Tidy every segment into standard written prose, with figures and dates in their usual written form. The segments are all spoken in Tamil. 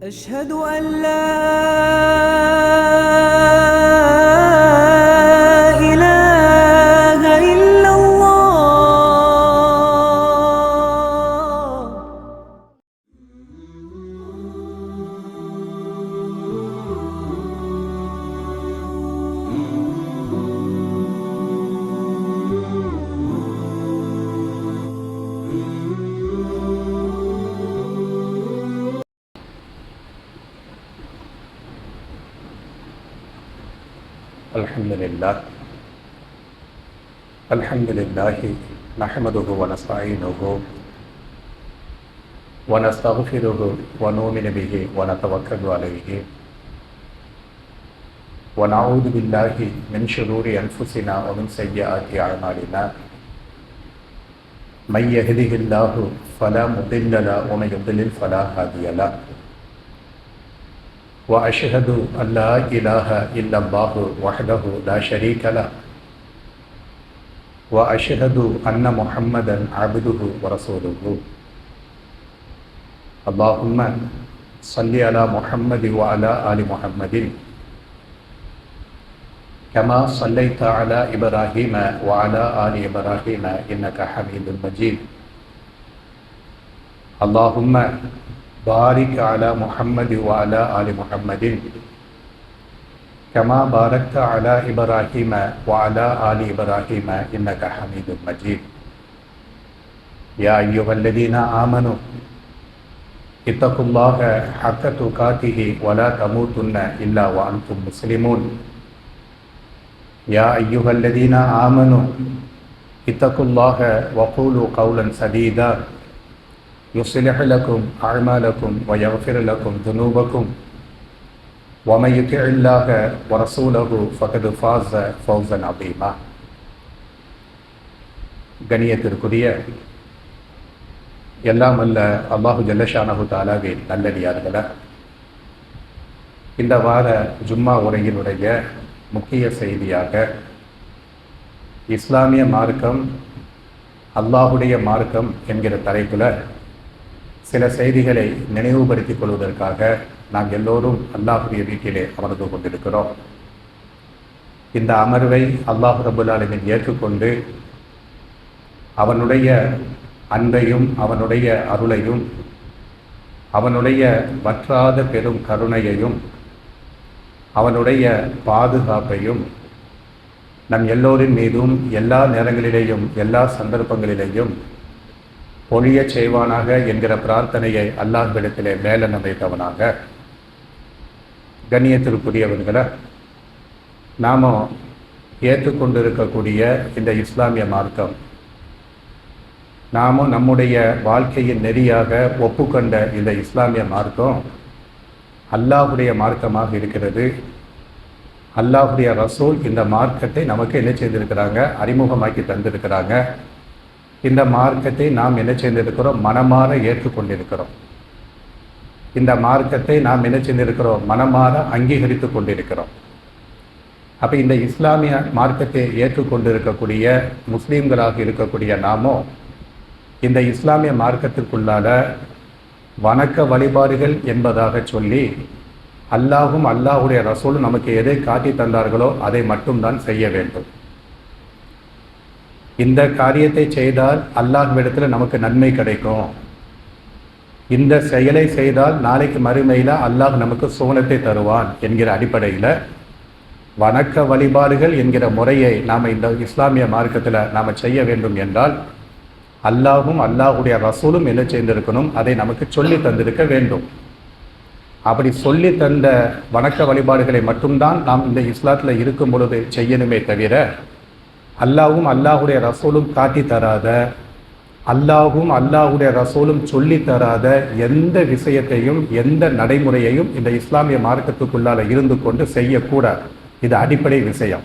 أشهد أن لا إله إلا الله. الحمد لله نحمده ونستعينه ونستغفره ونؤمن به ونتوكل عليه ونعوذ بالله من شرور أنفسنا ومن سيئات أعمالنا من يهده الله فلا مضل له ومن يضلل فلا هادي له وأشهد أن لا إله إلا الله وحده لا شريك له وأشهد أن محمدا عبده ورسوله. اللهم صل على محمد وعلى آل محمد كما صليت على إبراهيم وعلى آل إبراهيم إنك حميد مجيد. اللهم بارك على محمد وعلى آل محمد كما باركت على إبراهيم وعلى آل إبراهيم إنك حميد مجيد. يا أيها الذين آمنوا اتقوا الله حق تقاته ولا تموتن إلا وأنتم مسلمون. يا أيها الذين آمنوا اتقوا الله وقولوا قولا سديدا يصلح لكم أعمالكم ويغفر لكم ذنوبكم ومن يطع الله ورسوله فقد فاز فوزا عظيما. கண்ணியத்திற்குரிய எல்லாம் அல்ல அல்லாஹு ஜல்லஷானஹு தஆலாவின் நல்லடியார்களே, இந்த வார ஜும்மா உரையினுடைய முக்கிய செய்தியாக இஸ்லாமிய மார்க்கம் அல்லாஹுடைய மார்க்கம் என்கிற தலைப்பில் சில செய்திகளை நினைவுபடுத்திக் கொள்வதற்காக நாம் எல்லோரும் அல்லாஹுடைய வீட்டிலே அமர்ந்து கொண்டிருக்கிறோம். இந்த அமர்வை அல்லாஹ் ரப்பல் ஆலமீன் ஏற்றுக்கொண்டு அவனுடைய அன்பையும் அவனுடைய அருளையும் அவனுடைய வற்றாத பெரும் கருணையையும் அவனுடைய பாதுகாப்பையும் நம் எல்லோரின் மீதும் எல்லா நேரங்களிலேயும் எல்லா சந்தர்ப்பங்களிலேயும் பொழிய செய்வானாக என்கிற பிரார்த்தனையை அல்லாஹ்விடத்திலே மேலெண்ண வைத்தவனாக. கண்ணியத்திற்குரியவர்களை, நாம் ஏற்றுக்கொண்டிருக்கக்கூடிய இந்த இஸ்லாமிய மார்க்கம் நாமும் நம்முடைய வாழ்க்கையின் நெறியாக ஒப்புக்கொண்ட இந்த இஸ்லாமிய மார்க்கம் அல்லாஹுடைய மார்க்கமாக இருக்கிறது. அல்லாஹுடைய ரசூல் இந்த மார்க்கத்தை நமக்கு என்ன செய்திருக்கிறாங்க? அறிமுகமாக்கி தந்திருக்கிறாங்க. இந்த மார்க்கத்தை நாம் என்ன செய்திருக்கிறோம்? மனமாற ஏற்றுக்கொண்டிருக்கிறோம். இந்த மார்க்கத்தை நாம் என்ன செய்திருக்கிறோம்? மனமாற அங்கீகரித்து கொண்டிருக்கிறோம். அப்போ இந்த இஸ்லாமிய மார்க்கத்தை ஏற்றுக்கொண்டிருக்கக்கூடிய முஸ்லீம்களாக இருக்கக்கூடிய நாமோ இந்த இஸ்லாமிய மார்க்கத்திற்குள்ளால வணக்க வழிபாடுகள் என்பதாக சொல்லி அல்லாஹும் அல்லாஹுடைய ரசூலும் நமக்கு எதை காட்டி தந்தார்களோ அதை மட்டும்தான் செய்ய வேண்டும். இந்த காரியத்தை செய்தால் அல்லாஹ்விடத்தில் நமக்கு நன்மை கிடைக்கும், இந்த செயலை செய்தால் நாளைக்கு மறுமையில் அல்லாஹ் நமக்கு சுவனத்தை தருவான் என்கிற அடிப்படையில் வணக்க வழிபாடுகள் என்கிற முறையை நாம் இந்த இஸ்லாமிய மார்க்கத்தில் நாம் செய்ய வேண்டும் என்றால் அல்லாஹும் அல்லாஹுடைய ரசூலும் என்ன செய்திருக்கணும்? அதை நமக்கு சொல்லி தந்திருக்க வேண்டும். அப்படி சொல்லி தந்த வணக்க வழிபாடுகளை மட்டும்தான் நாம் இந்த இஸ்லாத்தில் இருக்கும் பொழுது செய்யணுமே தவிர அல்லாஹும் அல்லாஹுடைய ரசூலும் காட்டி தராத, அல்லாஹும் அல்லாஹுடைய ரசூலும் சொல்லி தராத எந்த விஷயத்தையும் எந்த நடைமுறையையும் இந்த இஸ்லாமிய மார்க்கத்துக்குள்ளால இருந்து கொண்டு செய்யக்கூடாது. இது அடிப்படை விஷயம்.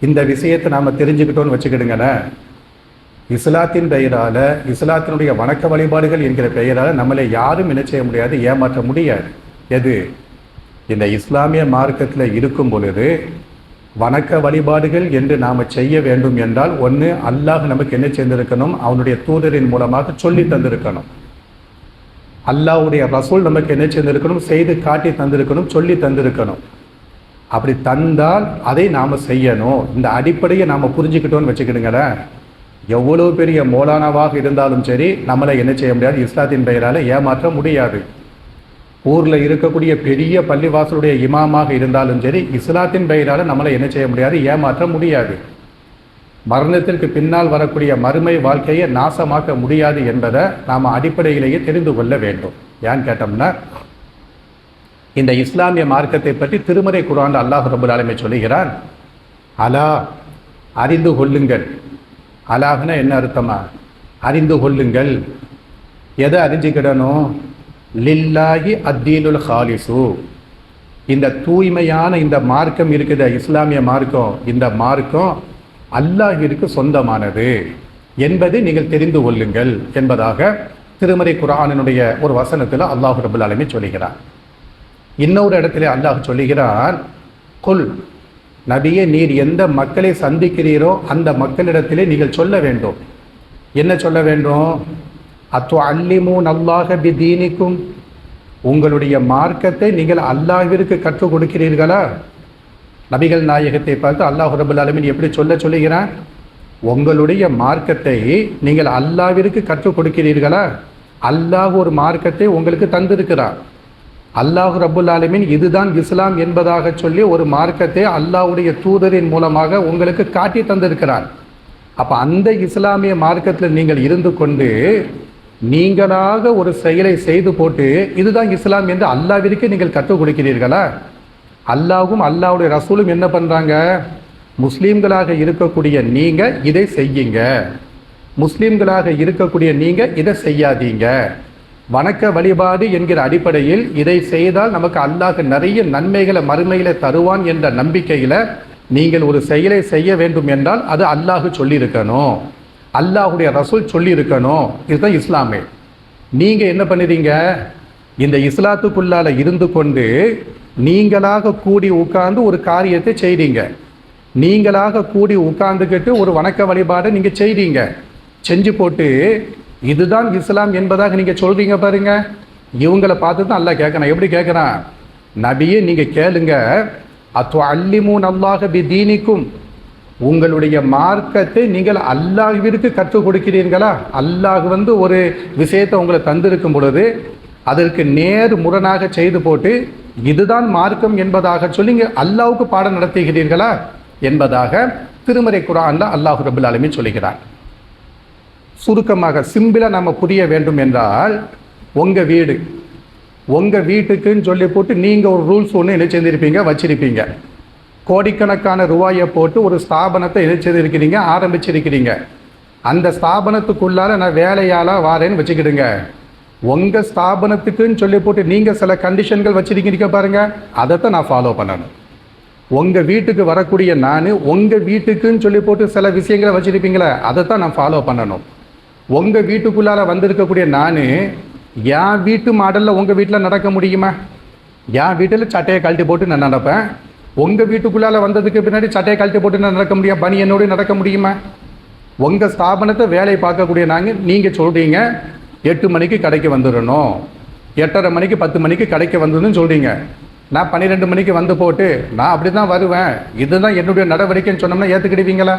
இந்த விஷயத்தை நாம் தெரிஞ்சுக்கிட்டோன்னு வச்சுக்கிடுங்களேன், இஸ்லாத்தின் பெயரால் இஸ்லாத்தினுடைய வணக்க வழிபாடுகள் என்கிற பெயரால் நம்மளை யாரும் என்ன செய்ய முடியாது, ஏமாற்ற முடியாது. எது? இந்த இஸ்லாமிய மார்க்கத்தில் இருக்கும் பொழுது வணக்க வழிபாடுகள் என்று நாம் செய்ய வேண்டும் என்றால் ஒன்று அல்லாஹ் நமக்கு என்ன செய்திருக்கணும்? அவனுடைய தூதரின் மூலமாக சொல்லி தந்திருக்கணும். அல்லாஹ்வுடைய ரசூல் நமக்கு என்ன செய்திருக்கணும்? செய்து காட்டி தந்திருக்கணும், சொல்லி தந்திருக்கணும். அப்படி தந்தால் அதை நாம் செய்யணும். இந்த அடிப்படையை நாம் புரிஞ்சுக்கிட்டோன்னு வச்சுக்கிடுங்களேன், எவ்வளோ பெரிய மௌலானாவாக இருந்தாலும் சரி நம்மளை என்ன செய்ய முடியாது? இஸ்லாத்தின் பெயரால் ஏமாற்ற முடியாது. ஊரில் இருக்கக்கூடிய பெரிய பள்ளிவாசலுடைய இமாமாக இருந்தாலும் சரி இஸ்லாத்தின் பெயரால் நம்மளை என்ன செய்ய முடியாது? ஏமாற்ற முடியாது. மரணத்திற்கு பின்னால் வரக்கூடிய மறுமை வாழ்க்கையை நாசமாக்க முடியாது என்பதை நாம் அடிப்படையிலேயே தெரிந்து கொள்ள வேண்டும். ஏன்னு கேட்டோம்னா, இந்த இஸ்லாமிய மார்க்கத்தை பற்றி திருமறை குர்ஆனில் அல்லாஹ் ரப்பல் ஆலமீன் சொல்லுகிறான், அலா அறிந்து கொள்ளுங்கள். அலாஹ்னா என்ன அர்த்தமா? அறிந்து கொள்ளுங்கள். எதை அறிஞ்சுக்கிடணும்? லில்லாஹி அத்தீனுல் ஹாலிசு. இந்த தூய்மையான இந்த மார்க்கம் இருக்குது, இஸ்லாமிய மார்க்கம், இந்த மார்க்கம் அல்லாஹ்விற்கு சொந்தமானது என்பதை நீங்கள் தெரிந்து கொள்ளுங்கள் என்பதாக திருமறை குர்ஆனினுடைய ஒரு வசனத்தில் அல்லாஹ் ரப்பல் ஆலமீன் சொல்லுகிறான். இன்னொரு இடத்துல அல்லாஹ் சொல்லுகிறான், குல் நபியே, நீர் எந்த மக்களை சந்திக்கிறீரோ அந்த மக்களிடத்திலே நீங்கள் சொல்ல வேண்டும். என்ன சொல்ல வேண்டும்? அத்துஅல்லிமூன அல்லாஹ பிதீனிக்கும், உங்களுடைய மார்க்கத்தை நீங்கள் அல்லாஹ்விற்கு கற்றுக் கொடுக்கிறீர்களா? நபிகள் நாயகத்தை பார்த்து அல்லாஹ் ரப்பல் ஆலமீன் எப்படி சொல்லுகிறான்? உங்களுடைய மார்க்கத்தை நீங்கள் அல்லாஹ்விற்கு கற்றுக் கொடுக்கிறீர்களா? அல்லாஹ் ஒரு மார்க்கத்தை உங்களுக்கு தந்திருக்கிறார். அல்லாஹ் ரப்பல் ஆலமீன் இதுதான் இஸ்லாம் என்பதாக சொல்லி ஒரு மார்க்கத்தை அல்லாஹ்வுடைய தூதரின் மூலமாக உங்களுக்கு காட்டி தந்திருக்கிறார். அப்போ அந்த இஸ்லாமிய மார்க்கத்தில் நீங்கள் இருந்து கொண்டு நீங்களாக ஒரு செயலை செய்து போட்டு இதுதான் இஸ்லாம் என்று அல்லாஹ்விற்கு நீங்கள் கற்றுக் கொடுக்கிறீர்களா? அல்லாஹ்வும் அல்லாஹ்வுடைய ரசூலும் என்ன பண்ணுறாங்க? முஸ்லீம்களாக இருக்கக்கூடிய நீங்கள் இதை செய்யுங்க, முஸ்லீம்களாக இருக்கக்கூடிய நீங்கள் இதை செய்யாதீங்க. வணக்க வழிபாடு என்கிற அடிப்படையில் இதை செய்தால் நமக்கு அல்லாஹ் நிறைய நன்மைகளை மறுமையில தருவான் என்ற நம்பிக்கையில் நீங்கள் ஒரு செயலை செய்ய வேண்டும் என்றால் அது அல்லாஹ் சொல்லியிருக்கணும், அல்லாஹுடைய ரசூல் சொல்லியிருக்கணும். இதுதான் இஸ்லாமே. நீங்கள் என்ன பண்ணுறீங்க? இந்த இஸ்லாத்துக்குள்ளால இருந்து கொண்டு நீங்களாக கூடி உட்கார்ந்து ஒரு காரியத்தை செய்றீங்க. நீங்களாக கூடி உட்கார்ந்துக்கிட்டு ஒரு வணக்க வழிபாடை நீங்கள் செய்றீங்க. செஞ்சு போட்டு இதுதான் இஸ்லாம் என்பதாக நீங்கள் சொல்றீங்க பாருங்க. இவங்களை பார்த்து தான் அல்லாஹ் கேட்கணும். எப்படி கேட்குறான்? நபியே நீங்கள் கேளுங்க, அத்துஅல்லிமூன அல்லாஹ பிதீனிக்கும், உங்களுடைய மார்க்கத்தை நீங்கள் அல்லாஹ்விற்கு கற்றுக் கொடுக்கிறீர்களா? அல்லாஹ் ஒரு விஷயத்தை உங்களை தந்திருக்கும் பொழுது அதற்கு நேர் முரணாக செய்து போட்டு இதுதான் மார்க்கம் என்பதாக சொல்லி அல்லாஹ்வுக்கு பாடம் நடத்துகிறீர்களா என்பதாக திருமறை குர்ஆன்ல அல்லாஹ் ரப்பல் ஆலமீன் சொல்லுகிறார். சுருக்கமாக சிம்பிளாக நம்ம புரிய வேண்டும் என்றால், உங்கள் வீட்டுக்குன்னு சொல்லி போட்டு நீங்கள் ஒரு ரூல்ஸ் ஒன்று என்ன செய்திருப்பீங்க, வச்சிருப்பீங்க. கோடிக்கணக்கான ரூபாயை போட்டு ஒரு ஸ்தாபனத்தை என்ன செய்திருக்கிறீங்க, ஆரம்பிச்சிருக்கிறீங்க. அந்த ஸ்தாபனத்துக்குள்ளார நான் வேலையாளாக வாரேன்னு வச்சுக்கிடுங்க. உங்கள் ஸ்தாபனத்துக்குன்னு சொல்லி போட்டு நீங்கள் சில கண்டிஷன்கள் வச்சிருக்கிறீங்க பாருங்க, அதைத்தான் நான் ஃபாலோ பண்ணணும். உங்கள் வீட்டுக்கு வரக்கூடிய நான் உங்கள் வீட்டுக்குன்னு சொல்லி போட்டு சில விஷயங்களை வச்சுருப்பீங்களே, அதைத்தான் நான் ஃபாலோ பண்ணணும். உங்கள் வீட்டுக்குள்ளார வந்திருக்கக்கூடிய நான் என் வீட்டு மாடலில் உங்கள் வீட்டில் நடக்க முடியுமா? என் வீட்டில் சட்டையை கழட்டி போட்டு நான் நடப்பேன். உங்கள் வீட்டுக்குள்ளார வந்ததுக்கு பின்னாடி சட்டையை கழட்டி போட்டு நான் நடக்க முடியும், பனி என்னோடு நடக்க முடியுமா? உங்கள் ஸ்தாபனத்தை வேலை பார்க்கக்கூடிய நீங்கள் சொல்கிறீங்க 8 மணிக்கு கடைக்கு வந்துடணும், 8:30 மணிக்கு 10 மணிக்கு கடைக்கு வந்துடணும்னு சொல்கிறீங்க. நான் 12 மணிக்கு வந்து போட்டு நான் அப்படி தான் வருவேன், இதுதான் என்னுடைய நடவடிக்கைன்னு சொன்னோம்னா ஏற்றுக்கிடுவீங்களா?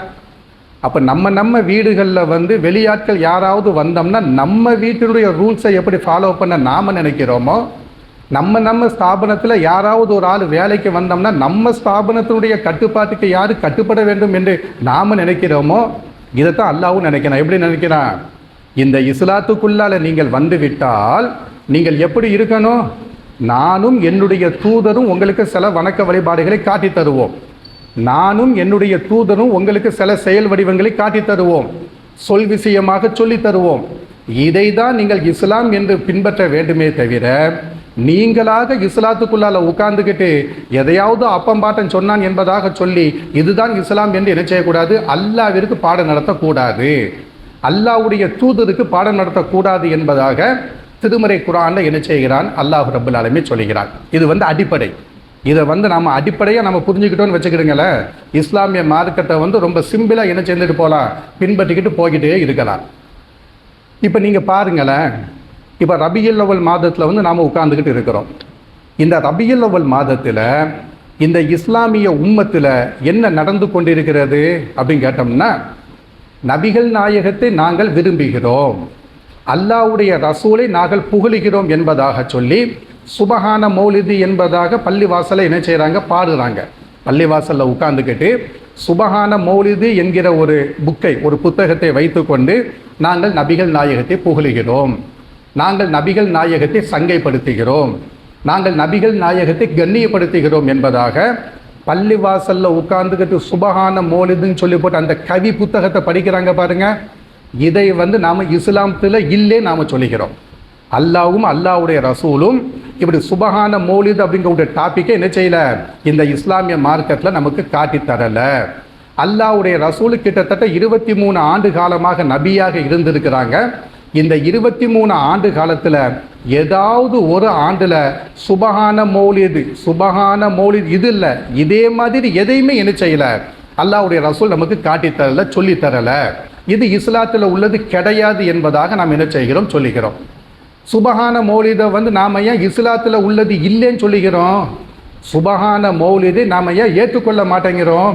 அப்போ நம்ம வீடுகளில் வெளியாட்கள் யாராவது வந்தோம்னா நம்ம வீட்டினுடைய ரூல்ஸை எப்படி ஃபாலோ பண்ண நாம் நினைக்கிறோமோ, நம்ம ஸ்தாபனத்தில் யாராவது ஒரு ஆள் வேலைக்கு வந்தோம்னா நம்ம ஸ்தாபனத்தினுடைய கட்டுப்பாட்டுக்கு யார் கட்டுப்பட வேண்டும் என்று நாம் நினைக்கிறோமோ, இதைத்தான் அல்லாஹ்வும் நினைக்கிறான். எப்படி நினைக்கிறான்? இந்த இஸ்லாத்துக்குள்ளால நீங்கள் வந்து விட்டால் நீங்கள் எப்படி இருக்கணும்? நானும் என்னுடைய தூதரும் உங்களுக்கு சில வணக்க வழிபாடுகளை காட்டி தருவோம், நானும் என்னுடைய தூதரும் உங்களுக்கு சில செயல் வடிவங்களை காட்டி தருவோம், சொல் விஷயமாக சொல்லி தருவோம். இதை தான் நீங்கள் இஸ்லாம் என்று பின்பற்ற வேண்டுமே தவிர நீங்களாக இஸ்லாத்துக்குள்ளால உட்கார்ந்துக்கிட்டு எதையாவது அப்பம்பாட்டம் சொன்னான் என்பதாக சொல்லி இதுதான் இஸ்லாம் என்று என்ன செய்யக்கூடாது? அல்லாஹ்விற்கு பாடம் நடத்தக்கூடாது, அல்லாஹ்வுடைய தூதருக்கு பாடம் நடத்தக்கூடாது என்பதாக திருமறை குர்ஆன்ல என்ன செய்கிறான்? அல்லாஹ் ரப்பல் ஆலமீன் சொல்லுகிறான். இது அடிப்படை. இதை நாம் அடிப்படையாக நம்ம புரிஞ்சுக்கிட்டோன்னு வச்சுக்கிடுங்களேன், இஸ்லாமிய மார்க்கத்தை ரொம்ப சிம்பிளாக என்ன செஞ்சுட்டு போகலாம், பின்பற்றிக்கிட்டு போய்கிட்டே இருக்கலாம். இப்போ நீங்கள் பாருங்களேன், இப்போ ரபியுல் அவ்வல் மாதத்தில் வந்து நாம் உட்கார்ந்துக்கிட்டு இருக்கிறோம். இந்த ரபியுல் அவ்வல் மாதத்தில் இந்த இஸ்லாமிய உம்மத்தில் என்ன நடந்து கொண்டிருக்கிறது அப்படின்னு கேட்டோம்னா, நபிகள் நாயகத்தை நாங்கள் விரும்புகிறோம், அல்லாஹ்வுடைய ரசூலை நாங்கள் புகழுகிறோம் என்பதாக சொல்லி சுபஹான மௌலிது என்பதாக பள்ளிவாசலை என்ன செய்கிறாங்க, பாடுறாங்க. பள்ளிவாசலில் உட்கார்ந்துக்கிட்டு சுபஹான மௌலிது என்கிற ஒரு புக்கை, ஒரு புத்தகத்தை வைத்துக்கொண்டு நாங்கள் நபிகள் நாயகத்தை புகழுகிறோம், நாங்கள் நபிகள் நாயகத்தை சங்கைப்படுத்துகிறோம், நாங்கள் நபிகள் நாயகத்தை கண்ணியப்படுத்துகிறோம் என்பதாக பள்ளிவாசலில் உட்கார்ந்துக்கிட்டு சுபஹான மௌலிதுன்னு சொல்லி போட்டு அந்த கவி புத்தகத்தை படிக்கிறாங்க பாருங்க. இதை வந்து நாம் இஸ்லாமத்தில் இல்லே நாம் சொல்லிக்கிறோம். அல்லாவும் அல்லாவுடைய ரசூலும் இப்படி சுபஹான மௌலித் அப்படிங்கிற ஒரு டாப்பிக்கை என்ன செய்யல, இந்த இஸ்லாமிய மார்க்கெட்டில் நமக்கு காட்டித்தரலை. அல்லாவுடைய ரசூலு கிட்டத்தட்ட 23 ஆண்டு காலமாக நபியாக இருந்திருக்கிறாங்க. இந்த 23 ஆண்டு காலத்தில் ஏதாவது ஒரு ஆண்டில் சுபஹான மௌலித் இது இல்லை, இதே மாதிரி எதையுமே என்ன செய்யலை, அல்லாவுடைய ரசூல் நமக்கு காட்டித்தரலை, சொல்லித்தரலை. இது இஸ்லாத்தில் உள்ளது கிடையாது என்பதாக நாம் என்ன செய்கிறோம், சொல்லிக்கிறோம். சுபஹான மௌலிதை வந்து நாம் ஏன் இஸ்லாத்தில் உள்ளது இல்லைன்னு சொல்லிக்கிறோம்? சுபஹான மௌலிதை நாம் ஏன் ஏற்றுக்கொள்ள மாட்டேங்கிறோம்?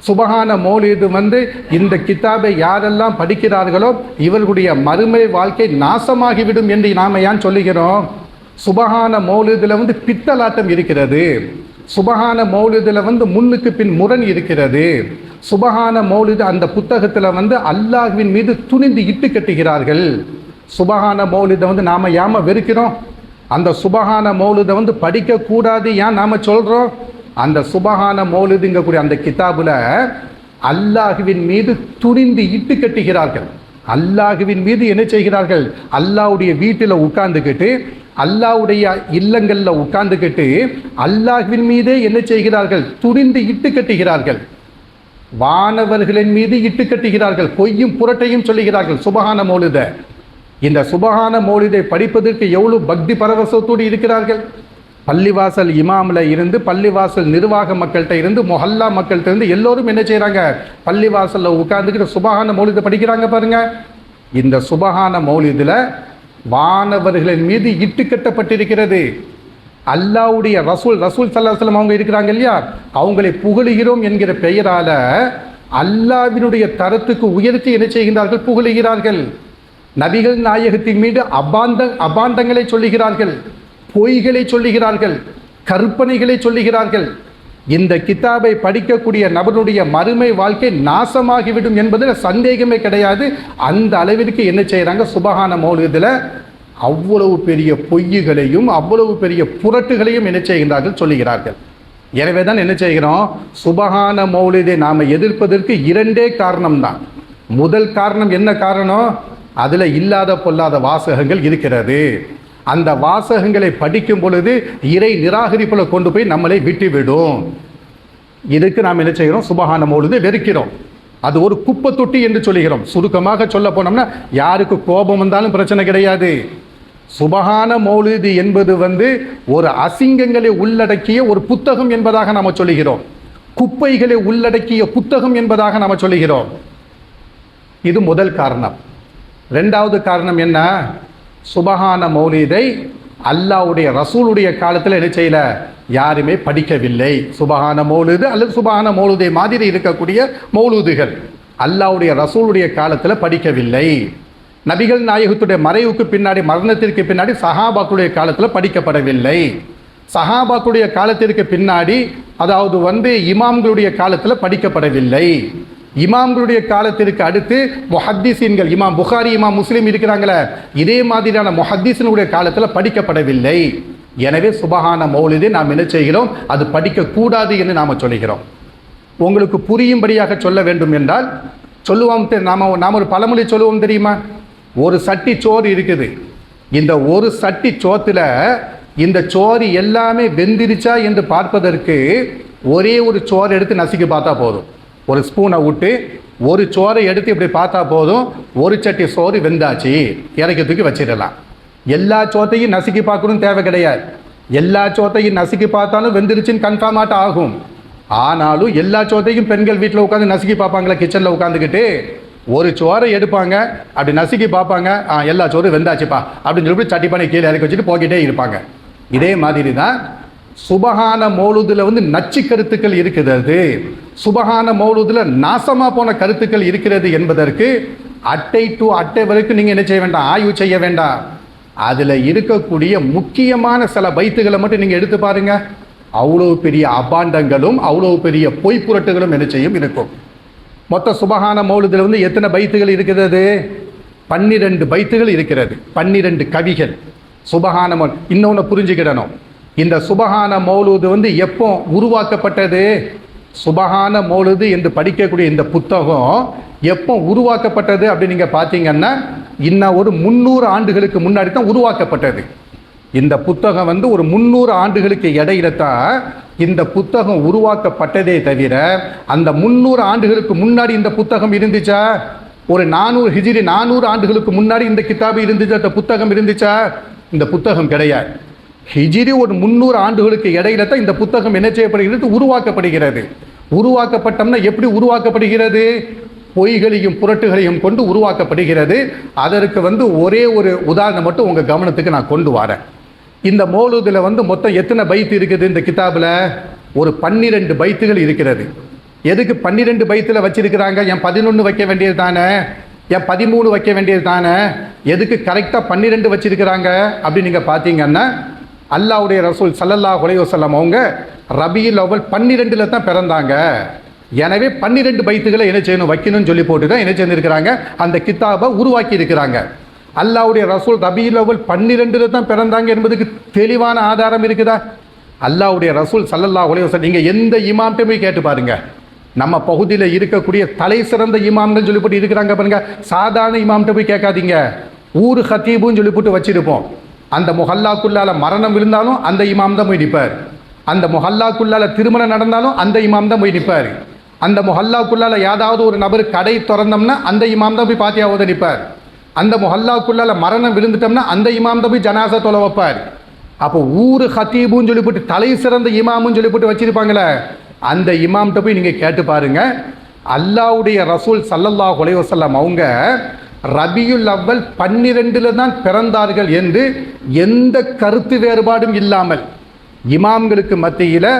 சுபஹான மௌலிது வந்து இந்த கித்தாபை யாரெல்லாம் படிக்கிறார்களோ இவர்களுடைய மறுமை வாழ்க்கை நாசமாகிவிடும் என்று நாம் ஏன் சொல்லுகிறோம்? சுபஹான மௌலிதில் வந்து பித்தலாட்டம் இருக்கிறது, சுபஹான மௌலிதில் வந்து முன்னுக்கு பின் முரண் இருக்கிறது. சுபஹான மௌலிது அந்த புத்தகத்தில் வந்து அல்லாஹ்வின் மீது துணிந்து இட்டு கட்டுகிறார்கள். சுபஹான மௌலிதை வந்து நாம் ஏமா வெறுக்கிறோம்? அந்த சுபஹான மௌலிதை வந்து படிக்கக்கூடாது ஏன் நாம் சொல்கிறோம்? அந்த சுபஹான மௌலிதுங்கக்கூடிய அந்த கிதாபில் அல்லாஹ்வின் மீது துணிந்து இட்டு கட்டுகிறார்கள். அல்லாஹ்வின் மீது என்ன செய்கிறார்கள்? அல்லாஹ்வுடைய வீட்டில் உட்கார்ந்துக்கிட்டு, அல்லாஹ்வுடைய இல்லங்களில் உட்கார்ந்துக்கிட்டு அல்லாஹ்வின் மீதே என்ன செய்கிறார்கள்? துணிந்து இட்டு கட்டுகிறார்கள். வானவர்களின் மீது இட்டு கட்டுகிறார்கள், பொய்யும் புரட்டையும் சொல்லுகிறார்கள் சுபஹான மௌலிதை. இந்த சுபஹான மௌலிதை படிப்பதற்கு எவ்வளவு பக்தி பரவசத்தோடு இருக்கிறார்கள். பள்ளிவாசல் இமாமில் இருந்து, பள்ளிவாசல் நிர்வாக மக்கள்கிட்ட இருந்து, மொஹல்லா மக்கள்கிட்ட இருந்து எல்லோரும் என்ன செய்கிறாங்க? பள்ளிவாசலில் உட்கார்ந்துக்கிட்டு சுபஹான மௌலிதை படிக்கிறாங்க பாருங்க. இந்த சுபஹான மௌலிதில் வானவர்களின் மீது இட்டு கட்டப்பட்டிருக்கிறது. அல்லாஹ்வுடைய ரசூல் ஸல்லல்லாஹு அலைஹி வஸல்லம் அவங்க இருக்கிறாங்க இல்லையா, அவங்களை புகழுகிறோம் என்கிற பெயரால அல்லாஹ்வினுடைய தரத்துக்கு உயர்த்தி என்ன செய்கின்றார்கள்? புகழுகிறார்கள். நபிகள் நாயகத்தின் மீது அபாண்டங்களை சொல்லுகிறார்கள், பொய்களை சொல்லுகிறார்கள், கற்பனைகளை சொல்லுகிறார்கள். இந்த கித்தாபை படிக்கக்கூடிய நபருடைய மறுமை வாழ்க்கை நாசமாகிவிடும் என்பதில் சந்தேகமே கிடையாது. அந்த அளவிற்கு என்ன செய்கிறாங்க? சுபஹான மௌலிதில் அவ்வளவு பெரிய பொய்களையும் அவ்வளவு பெரிய புரட்டுகளையும் என்ன செய்கின்றார்கள்? சொல்லுகிறார்கள். எனவே தான் என்ன செய்கிறோம்? சுபஹான மௌலிதை நாம் எதிர்ப்பதற்கு 2 காரணம்தான். முதல் காரணம் என்ன காரணம்? அதில் இல்லாத பொல்லாத வாசகங்கள் இருக்கிறது. அந்த வாசகங்களை படிக்கும் பொழுது இறை நிராகரிப்பில் கொண்டு போய் நம்மளை விட்டுவிடும். இதுக்கு நாம் என்ன செய்கிறோம்? சுபஹான மௌலிதை வெறுக்கிறோம். அது ஒரு குப்பை தொட்டி என்று சொல்லுகிறோம். சுருக்கமாக சொல்ல போனோம்னா யாருக்கு கோபம் வந்தாலும் பிரச்சனை கிடையாது. சுபஹான மௌலிது என்பது வந்து ஒரு அசிங்கங்களை உள்ளடக்கிய ஒரு புத்தகம் என்பதாக நாம் சொல்லுகிறோம். குப்பைகளை உள்ளடக்கிய புத்தகம் என்பதாக நாம் சொல்லுகிறோம். இது முதல் காரணம். 2வது காரணம் என்ன? சுபஹான மௌலிதை அல்லாஹ்வுடைய ரசூலுடைய காலத்தில் என்ன செய்யல, யாருமே படிக்கவில்லை. சுபஹான மௌலிது அல்லது சுபஹான மௌலிதை மாதிரி இருக்கக்கூடிய மௌலூதுகள் அல்லாஹ்வுடைய ரசூலுடைய காலத்தில் படிக்கவில்லை. நபிகள் நாயகத்துடைய மறைவுக்கு பின்னாடி, மரணத்திற்கு பின்னாடி சஹாபாக்களுடைய காலத்தில் படிக்கப்படவில்லை. சஹாபாக்களுடைய காலத்திற்கு பின்னாடி, அதாவது வந்து இமாம்களுடைய காலத்தில் படிக்கப்படவில்லை. இமாம்களுடைய காலத்திற்கு அடுத்து முஹத்திஸீன்கள், இமாம் புகாரி, இமாம் முஸ்லிம் இருக்கிறாங்களே, இதே மாதிரியான முஹத்திஸினுடைய காலத்தில் படிக்கப்படவில்லை. எனவே சுபஹான மௌலிதை நாம் என்ன செய்கிறோம்? அது படிக்கக்கூடாது என்று நாம் சொல்லுகிறோம். உங்களுக்கு புரியும்படியாக சொல்ல வேண்டும் என்றால் சொல்லுவோம். நாம் ஒரு பழமொழி சொல்லுவோம் தெரியுமா? ஒரு சட்டி சோறு இருக்குது. இந்த ஒரு சட்டி சோத்துல இந்த சோறு எல்லாமே வெந்திருச்சா என்று பார்ப்பதற்கு ஒரே ஒரு சோறு எடுத்து நசுக்கி பார்த்தா போதும். ஒரு ஸ்பூனை விட்டு ஒரு சோறை எடுத்து இப்படி பார்த்தா போதும், ஒரு சட்டி சோறு வெந்தாச்சு, இறக்கி தூக்கி வச்சிடலாம். எல்லா சோத்தையும் நசுக்கி பார்க்கணும் தேவை கிடையாது. எல்லா சோத்தையும் நசுக்கி பார்த்தாலும் வெந்துருச்சுன்னு கன்ஃபார்மாட்ட ஆகும். ஆனாலும் எல்லா சோத்தையும் பெண்கள் வீட்டில் உட்காந்து நசுக்கி பார்ப்பாங்களா? கிச்சனில் உட்காந்துக்கிட்டு ஒரு சோறை எடுப்பாங்க, அப்படி நசுக்கி பார்ப்பாங்க, எல்லா சோறும் வெந்தாச்சுப்பா அப்படின்னு சொல்லிட்டு சட்டிப்பானை கீழே இறக்கி வச்சுட்டு போக்கிட்டே இருப்பாங்க. இதே மாதிரி தான் சுபஹான மௌலூதுல வந்து நச்சு கருத்துக்கள் இருக்கிறது, சுபஹான மௌலூதுல நாசமா போன கருத்துக்கள் இருக்கிறது என்பதற்கு அட்டை டு அட்டை வரைக்கும் நீங்க என்ன செய்ய வேண்டாம், ஆய்வு செய்ய வேண்டாம். அதுல இருக்கக்கூடிய முக்கியமான சில பைத்துகளை மட்டும் நீங்க எடுத்து பாருங்க. அவ்வளவு பெரிய அபாண்டங்களும் அவ்வளவு பெரிய பொய் புரட்டுகளும் என்ன செய்யும் இருக்கும். மொத்த சுபஹான மௌலூதுல வந்து எத்தனை பைத்துகள் இருக்கிறது? 12 பைத்துகள் இருக்கிறது, 12 கவிகள். சுபஹான இன்னொன்று புரிஞ்சுக்கிடணும், இந்த சுபஹான மௌலூது வந்து எப்போ உருவாக்கப்பட்டது? சுபஹான மௌலூது என்று படிக்கக்கூடிய இந்த புத்தகம் எப்போ உருவாக்கப்பட்டது அப்படின்னு நீங்கள் பார்த்தீங்கன்னா இன்னும் ஒரு 300 ஆண்டுகளுக்கு முன்னாடி தான் உருவாக்கப்பட்டது. இந்த புத்தகம் வந்து ஒரு 300 ஆண்டுகளுக்கு இடையில தான் இந்த புத்தகம் உருவாக்கப்பட்டதே தவிர அந்த 300 ஆண்டுகளுக்கு முன்னாடி இந்த புத்தகம் இருந்துச்சா? ஒரு 400 ஹிஜ்ரி 400 ஆண்டுகளுக்கு முன்னாடி இந்த கிதாபு இருந்துச்சா, இந்த புத்தகம் இருந்துச்சா? இந்த புத்தகம் கிடையாது. ஹிஜ்ரி ஒரு 300 ஆண்டுகளுக்கு இடையில தான் இந்த புத்தகம் என்ன செய்யப்படுகிறது, உருவாக்கப்படுகிறது. உருவாக்கப்பட்டோம்னா எப்படி உருவாக்கப்படுகிறது? பொய்களையும் புரட்டுகளையும் கொண்டு உருவாக்கப்படுகிறது. அதற்கு வந்து ஒரே ஒரு உதாரணம் மட்டும் உங்கள் கவனத்துக்கு நான் கொண்டு வரேன். இந்த மௌலூதுல வந்து மொத்தம் எத்தனை பைத்து இருக்குது இந்த கிதாபில்? ஒரு 12 பைத்துகள் இருக்கிறது. எதுக்கு 12 பைத்தில் வச்சிருக்கிறாங்க? என் 11 வைக்க வேண்டியது தானே, என் 13 வைக்க வேண்டியது தானே, எதுக்கு கரெக்டாக 12 வச்சிருக்கிறாங்க அப்படின்னு நீங்கள் பார்த்தீங்கன்னா அல்லாஹ்வுடைய ரசூல் ஸல்லல்லாஹு அலைஹி வஸல்லம் அவங்க ரபியுல் அவ்வல் 12ல் தான் பிறந்தாங்க. எனவே 12 பைத்துகளை என்ன செய்யணும், வைக்கணும்னு சொல்லி போட்டு தான் என்ன செஞ்சிருக்கிறாங்க, அந்த கித்தாபை உருவாக்கி இருக்கிறாங்க. அல்லாஹ்வுடைய ரசூல் ரபியுல் அவ்வல் 12ல் தான் பிறந்தாங்க என்பதுக்கு தெளிவான ஆதாரம் இருக்குதா? அல்லாஹ்வுடைய ரசூல் ஸல்லல்லாஹு அலைஹி வஸல்லம் நீங்கள் எந்த இமாம்கிட்ட போய் கேட்டு பாருங்க, நம்ம பகுதியில் இருக்கக்கூடிய தலை சிறந்த இமாம்கள் சொல்லி போட்டு இருக்கிறாங்க பாருங்க, சாதாரண இமாம்கிட்ட போய் கேட்காதீங்க. ஊர் ஹத்தீபுன்னு சொல்லி போட்டு வச்சிருப்போம். அந்த முஹல்லாக்குள்ளால மரணம் விழுந்தாலும் அந்த இமாம் தான் போய் நிற்பார். அந்த முஹல்லாக்குள்ளால திருமணம் நடந்தாலும் அந்த இமாம் தான் போய் நிற்பார். அந்த முஹல்லாக்குள்ளால ஏதாவது ஒரு நபர் கடை திறந்தோம்னா அந்த இமாம் தான் போய் பாத்தியாவது நிற்பார். அந்த முஹல்லாக்குள்ளால மரணம் விழுந்துட்டோம்னா அந்த இமாம் தான் போய் ஜனாசா தொலை வைப்பார். அப்போ ஊர் ஹத்தீபுன்னு சொல்லி போட்டு தலை சிறந்த இமாமுன்னு சொல்லி போட்டு வச்சிருப்பாங்களே, அந்த இமாம்கிட்ட போய் நீங்கள் கேட்டு பாருங்க. அல்லாஹ்வுடைய ரசூல் ஸல்லல்லாஹு அலைஹி வஸல்லம் அவங்க ரபியுல் அவ்வல் 12ல் தான் பிறந்தார்கள் என்று எந்த கருத்து வேறுபாடும் இல்லாமல் இமாம்களுக்கு மத்தியில்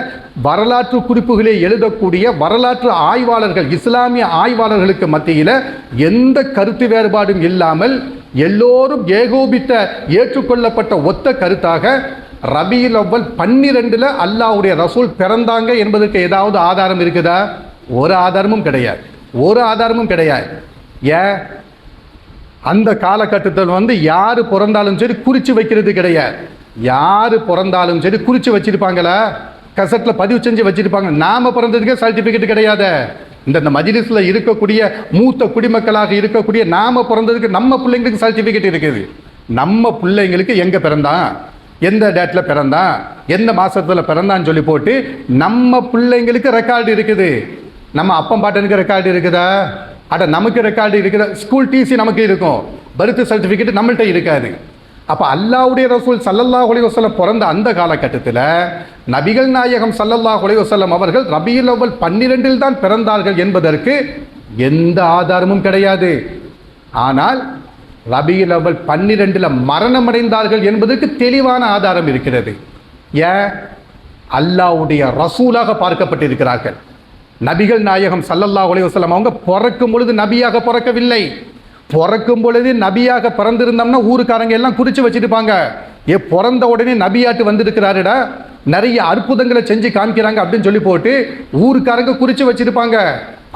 வரலாற்று குறிப்புகளை எழுதக்கூடிய வரலாற்று ஆய்வாளர்கள், இஸ்லாமிய ஆய்வாளர்களுக்கு மத்தியில் எந்த கருத்து வேறுபாடும் இல்லாமல் எல்லோரும் ஏகோபித்த ஏற்றுக்கொள்ளப்பட்ட ஒத்த கருத்தாக ரபியுல் அவ்வல் 12ல் அல்லாஹ்வுடைய ரசூல் பிறந்தாங்க என்பதற்கு ஏதாவது ஆதாரம் இருக்குதா? ஒரு ஆதாரமும் கிடையாது, ஒரு ஆதாரமும் கிடையாது. ஏன்? அந்த காலகட்டத்தில் வந்து யார் பிறந்தாலும் சரி குறித்து வைக்கிறது கிடையாது. யார் பிறந்தாலும் சரி குறித்து வச்சிருப்பாங்களா? கசட்டில் பதிவு செஞ்சு வச்சிருப்பாங்க. நாம பிறந்ததுக்கே சர்டிஃபிகேட் கிடையாது. இந்த மஜ்லிஸில் இருக்கக்கூடிய மூத்த குடிமக்களாக இருக்கக்கூடிய நாம பிறந்ததுக்கு நம்ம பிள்ளைங்களுக்கு சர்டிஃபிகேட் இருக்குது. நம்ம பிள்ளைங்களுக்கு எங்கே பிறந்தான், எந்த டேட்டில் பிறந்தான், எந்த மாதத்தில் பிறந்தான்னு சொல்லி போட்டு நம்ம பிள்ளைங்களுக்கு ரெக்கார்டு இருக்குது. நம்ம அப்பம் பாட்டனுக்கு ரெக்கார்டு இருக்குதா? அட நமக்கு ரெக்கார்டு இருக்குதா? ஸ்கூல் டிசி நமக்கு இருக்கும், பர்த் சர்டிஃபிகேட் நம்மள்கிட்ட இருக்காது. அப்போ அல்லாஹ்வுடைய ரசூல் ஸல்லல்லாஹு அலைஹி வஸல்லம் பிறந்த அந்த காலகட்டத்தில் நபிகள் நாயகம் ஸல்லல்லாஹு அலைஹி வஸல்லம் அவர்கள் ரபியுல் அவ்வல் 12ல் தான் பிறந்தார்கள் என்பதற்கு எந்த ஆதாரமும் கிடையாது. ஆனால் ரபியுல் அவ்வல் 12ல் மரணமடைந்தார்கள் என்பதற்கு தெளிவான ஆதாரம் இருக்கிறது. ஏன்? அல்லாஹ்வுடைய ரசூலாக பார்க்கப்பட்டிருக்கிறார்கள். நபிகள் நாயகம் ஸல்லல்லாஹு அலைஹி வஸல்லம் அவங்க பிறக்கும் பொழுது நபியாக பிறக்கவில்லை. பிறக்கும் பொழுது நபியாக பிறந்திருந்தோம்னா ஊருக்காரங்க எல்லாம் குறித்து வச்சிருப்பாங்க. பிறந்த உடனே நபியாட்டு வந்திருக்கிறாருடா, நிறைய அற்புதங்களை செஞ்சு காமிக்கிறாங்க அப்படின்னு சொல்லி போட்டு ஊருக்காரங்க குறித்து வச்சிருப்பாங்க.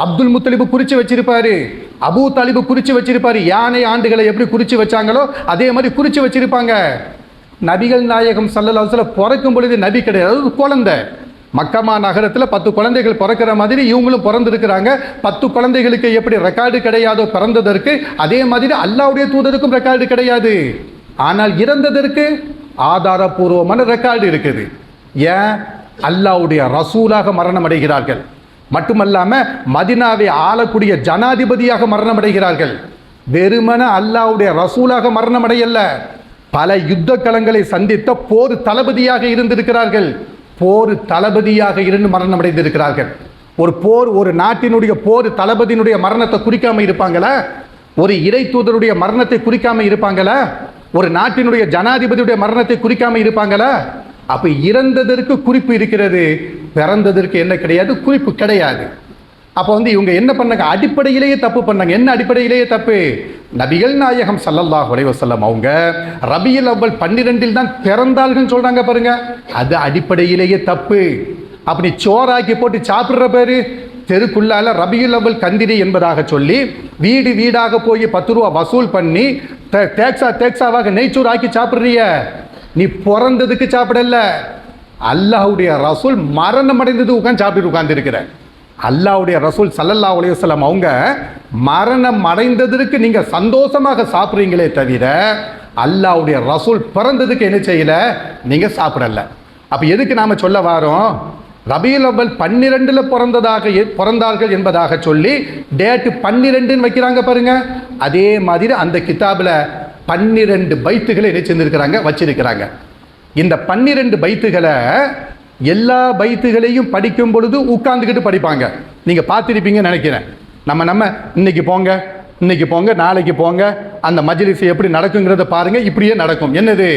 அப்துல் முத்தலிபு குறித்து வச்சிருப்பாரு, அபூ தாலிபு குறித்து வச்சிருப்பாரு. யானை ஆண்டுகளை எப்படி குறித்து வச்சாங்களோ அதே மாதிரி குறித்து வச்சிருப்பாங்க. நபிகள் நாயகம் ஸல்லல்லாஹு அலைஹி வஸல்லம் பிறக்கும் பொழுது நபி கிடையாது, அது குழந்தை. மக்கமா நகரத்தில் 10 குழந்தைகள் பிறக்கிற மாதிரி இவங்களும் பிறந்திருக்கிறாங்க. 10 குழந்தைகளுக்கு எப்படி ரெக்கார்டு கிடையாதோ பிறந்ததற்கு, அதே மாதிரி அல்லாஹ்வுடைய தூதருக்கும் ரெக்கார்டு கிடையாது. ஆனால் இறந்ததற்கு ஆதாரபூர்வமான ரெக்கார்டு இருக்குது. ஏன்? அல்லாஹ்வுடைய ரசூலாக மரணம் அடைகிறார்கள். மட்டுமல்லாம மதினாவை ஆளக்கூடிய ஜனாதிபதியாக மரணம் அடைகிறார்கள். வெறுமன அல்லாஹ்வுடைய ரசூலாக மரணம் அடையல்ல, பல யுத்த களங்களை சந்தித்த போர் தளபதியாக இருந்திருக்கிறார்கள். போர் தளபதியாக இருந்து மரணம் அடைந்திருக்கிறார்கள். ஒரு போர், ஒரு நாட்டினுடைய போர் தளபதியினுடைய மரணத்தை குறிக்காம இருப்பாங்களா? ஒரு இறை தூதருடைய மரணத்தை குறிக்காம இருப்பாங்களா? ஒரு நாட்டினுடைய ஜனாதிபதியுடைய மரணத்தை குறிக்காம இருப்பாங்களா? அப்ப இறந்ததற்கு குறிப்பு இருக்கிறது, பிறந்ததற்கு என்ன கிடையாது? குறிப்பு கிடையாது. அப்போ இவங்க என்ன பண்ணாங்க? அடிப்படையிலேயே தப்பு பண்ணாங்க. என்ன அடிப்படையிலேயே தப்பு? நபிகள் நாயகம் ஸல்லல்லாஹு அலைஹி வஸல்லம் அவங்க ரபியுல் அவ்வல் 12 தான் பிறந்தார்கள் சொல்றாங்க பாருங்க, அது அடிப்படையிலேயே தப்பு. அப்படி சோறாக்கி போட்டு சாப்பிடுற பேரு தெருக்குள்ளால ரபியுல் அவ்வல் கந்திரி என்பதாக சொல்லி வீடு வீடாக போய் 10 ரூபா வசூல் பண்ணி தேக்ஸாவாக நெய்ச்சோறு ஆக்கி சாப்பிடுறிய, நீ பிறந்ததுக்கு சாப்பிடல. அல்லாஹ்வுடைய ரசூல் மரணம் அடைந்தது உட்காந்து சாப்பிட்டு உட்கார்ந்து இருக்கிற. அல்லாஹ்வுடைய ரசூல் ஸல்லல்லாஹு அலைஹி வஸல்லம் அவங்க மரணம் அடைந்ததற்கு நீங்க சந்தோஷமாக சாப்பிட்றீங்களே தவிர அல்லாஹ்வுடைய ரசூல் பிறந்ததுக்கு என்ன செய்யல? நீங்க சாப்பிடல. அப்ப எதுக்கு நாம சொல்ல வாரோம்? ரபியுல் அவ்வல் 12 பிறந்தார்கள் என்பதாக சொல்லி டேட்டு 12 வைக்கிறாங்க பாருங்க. அதே மாதிரி அந்த கிதாபில் 12 பைத்துகளை என்ன செஞ்சிருக்கிறாங்க? வச்சிருக்கிறாங்க. இந்த 12 பைத்துகளை எல்லா பைத்துகளையும் படிக்கும் பொழுது உட்கார்ந்துக்கிட்டு படிப்பாங்க. நீங்க பார்த்திருப்பீங்கன்னு நினைக்கிறேன். நம்ம இன்னைக்கு போங்க நாளைக்கு போங்க, அந்த மஜ்லிஸ் எப்படி நடக்குங்கிறத பாருங்க. இப்படியே நடக்கும். என்னது?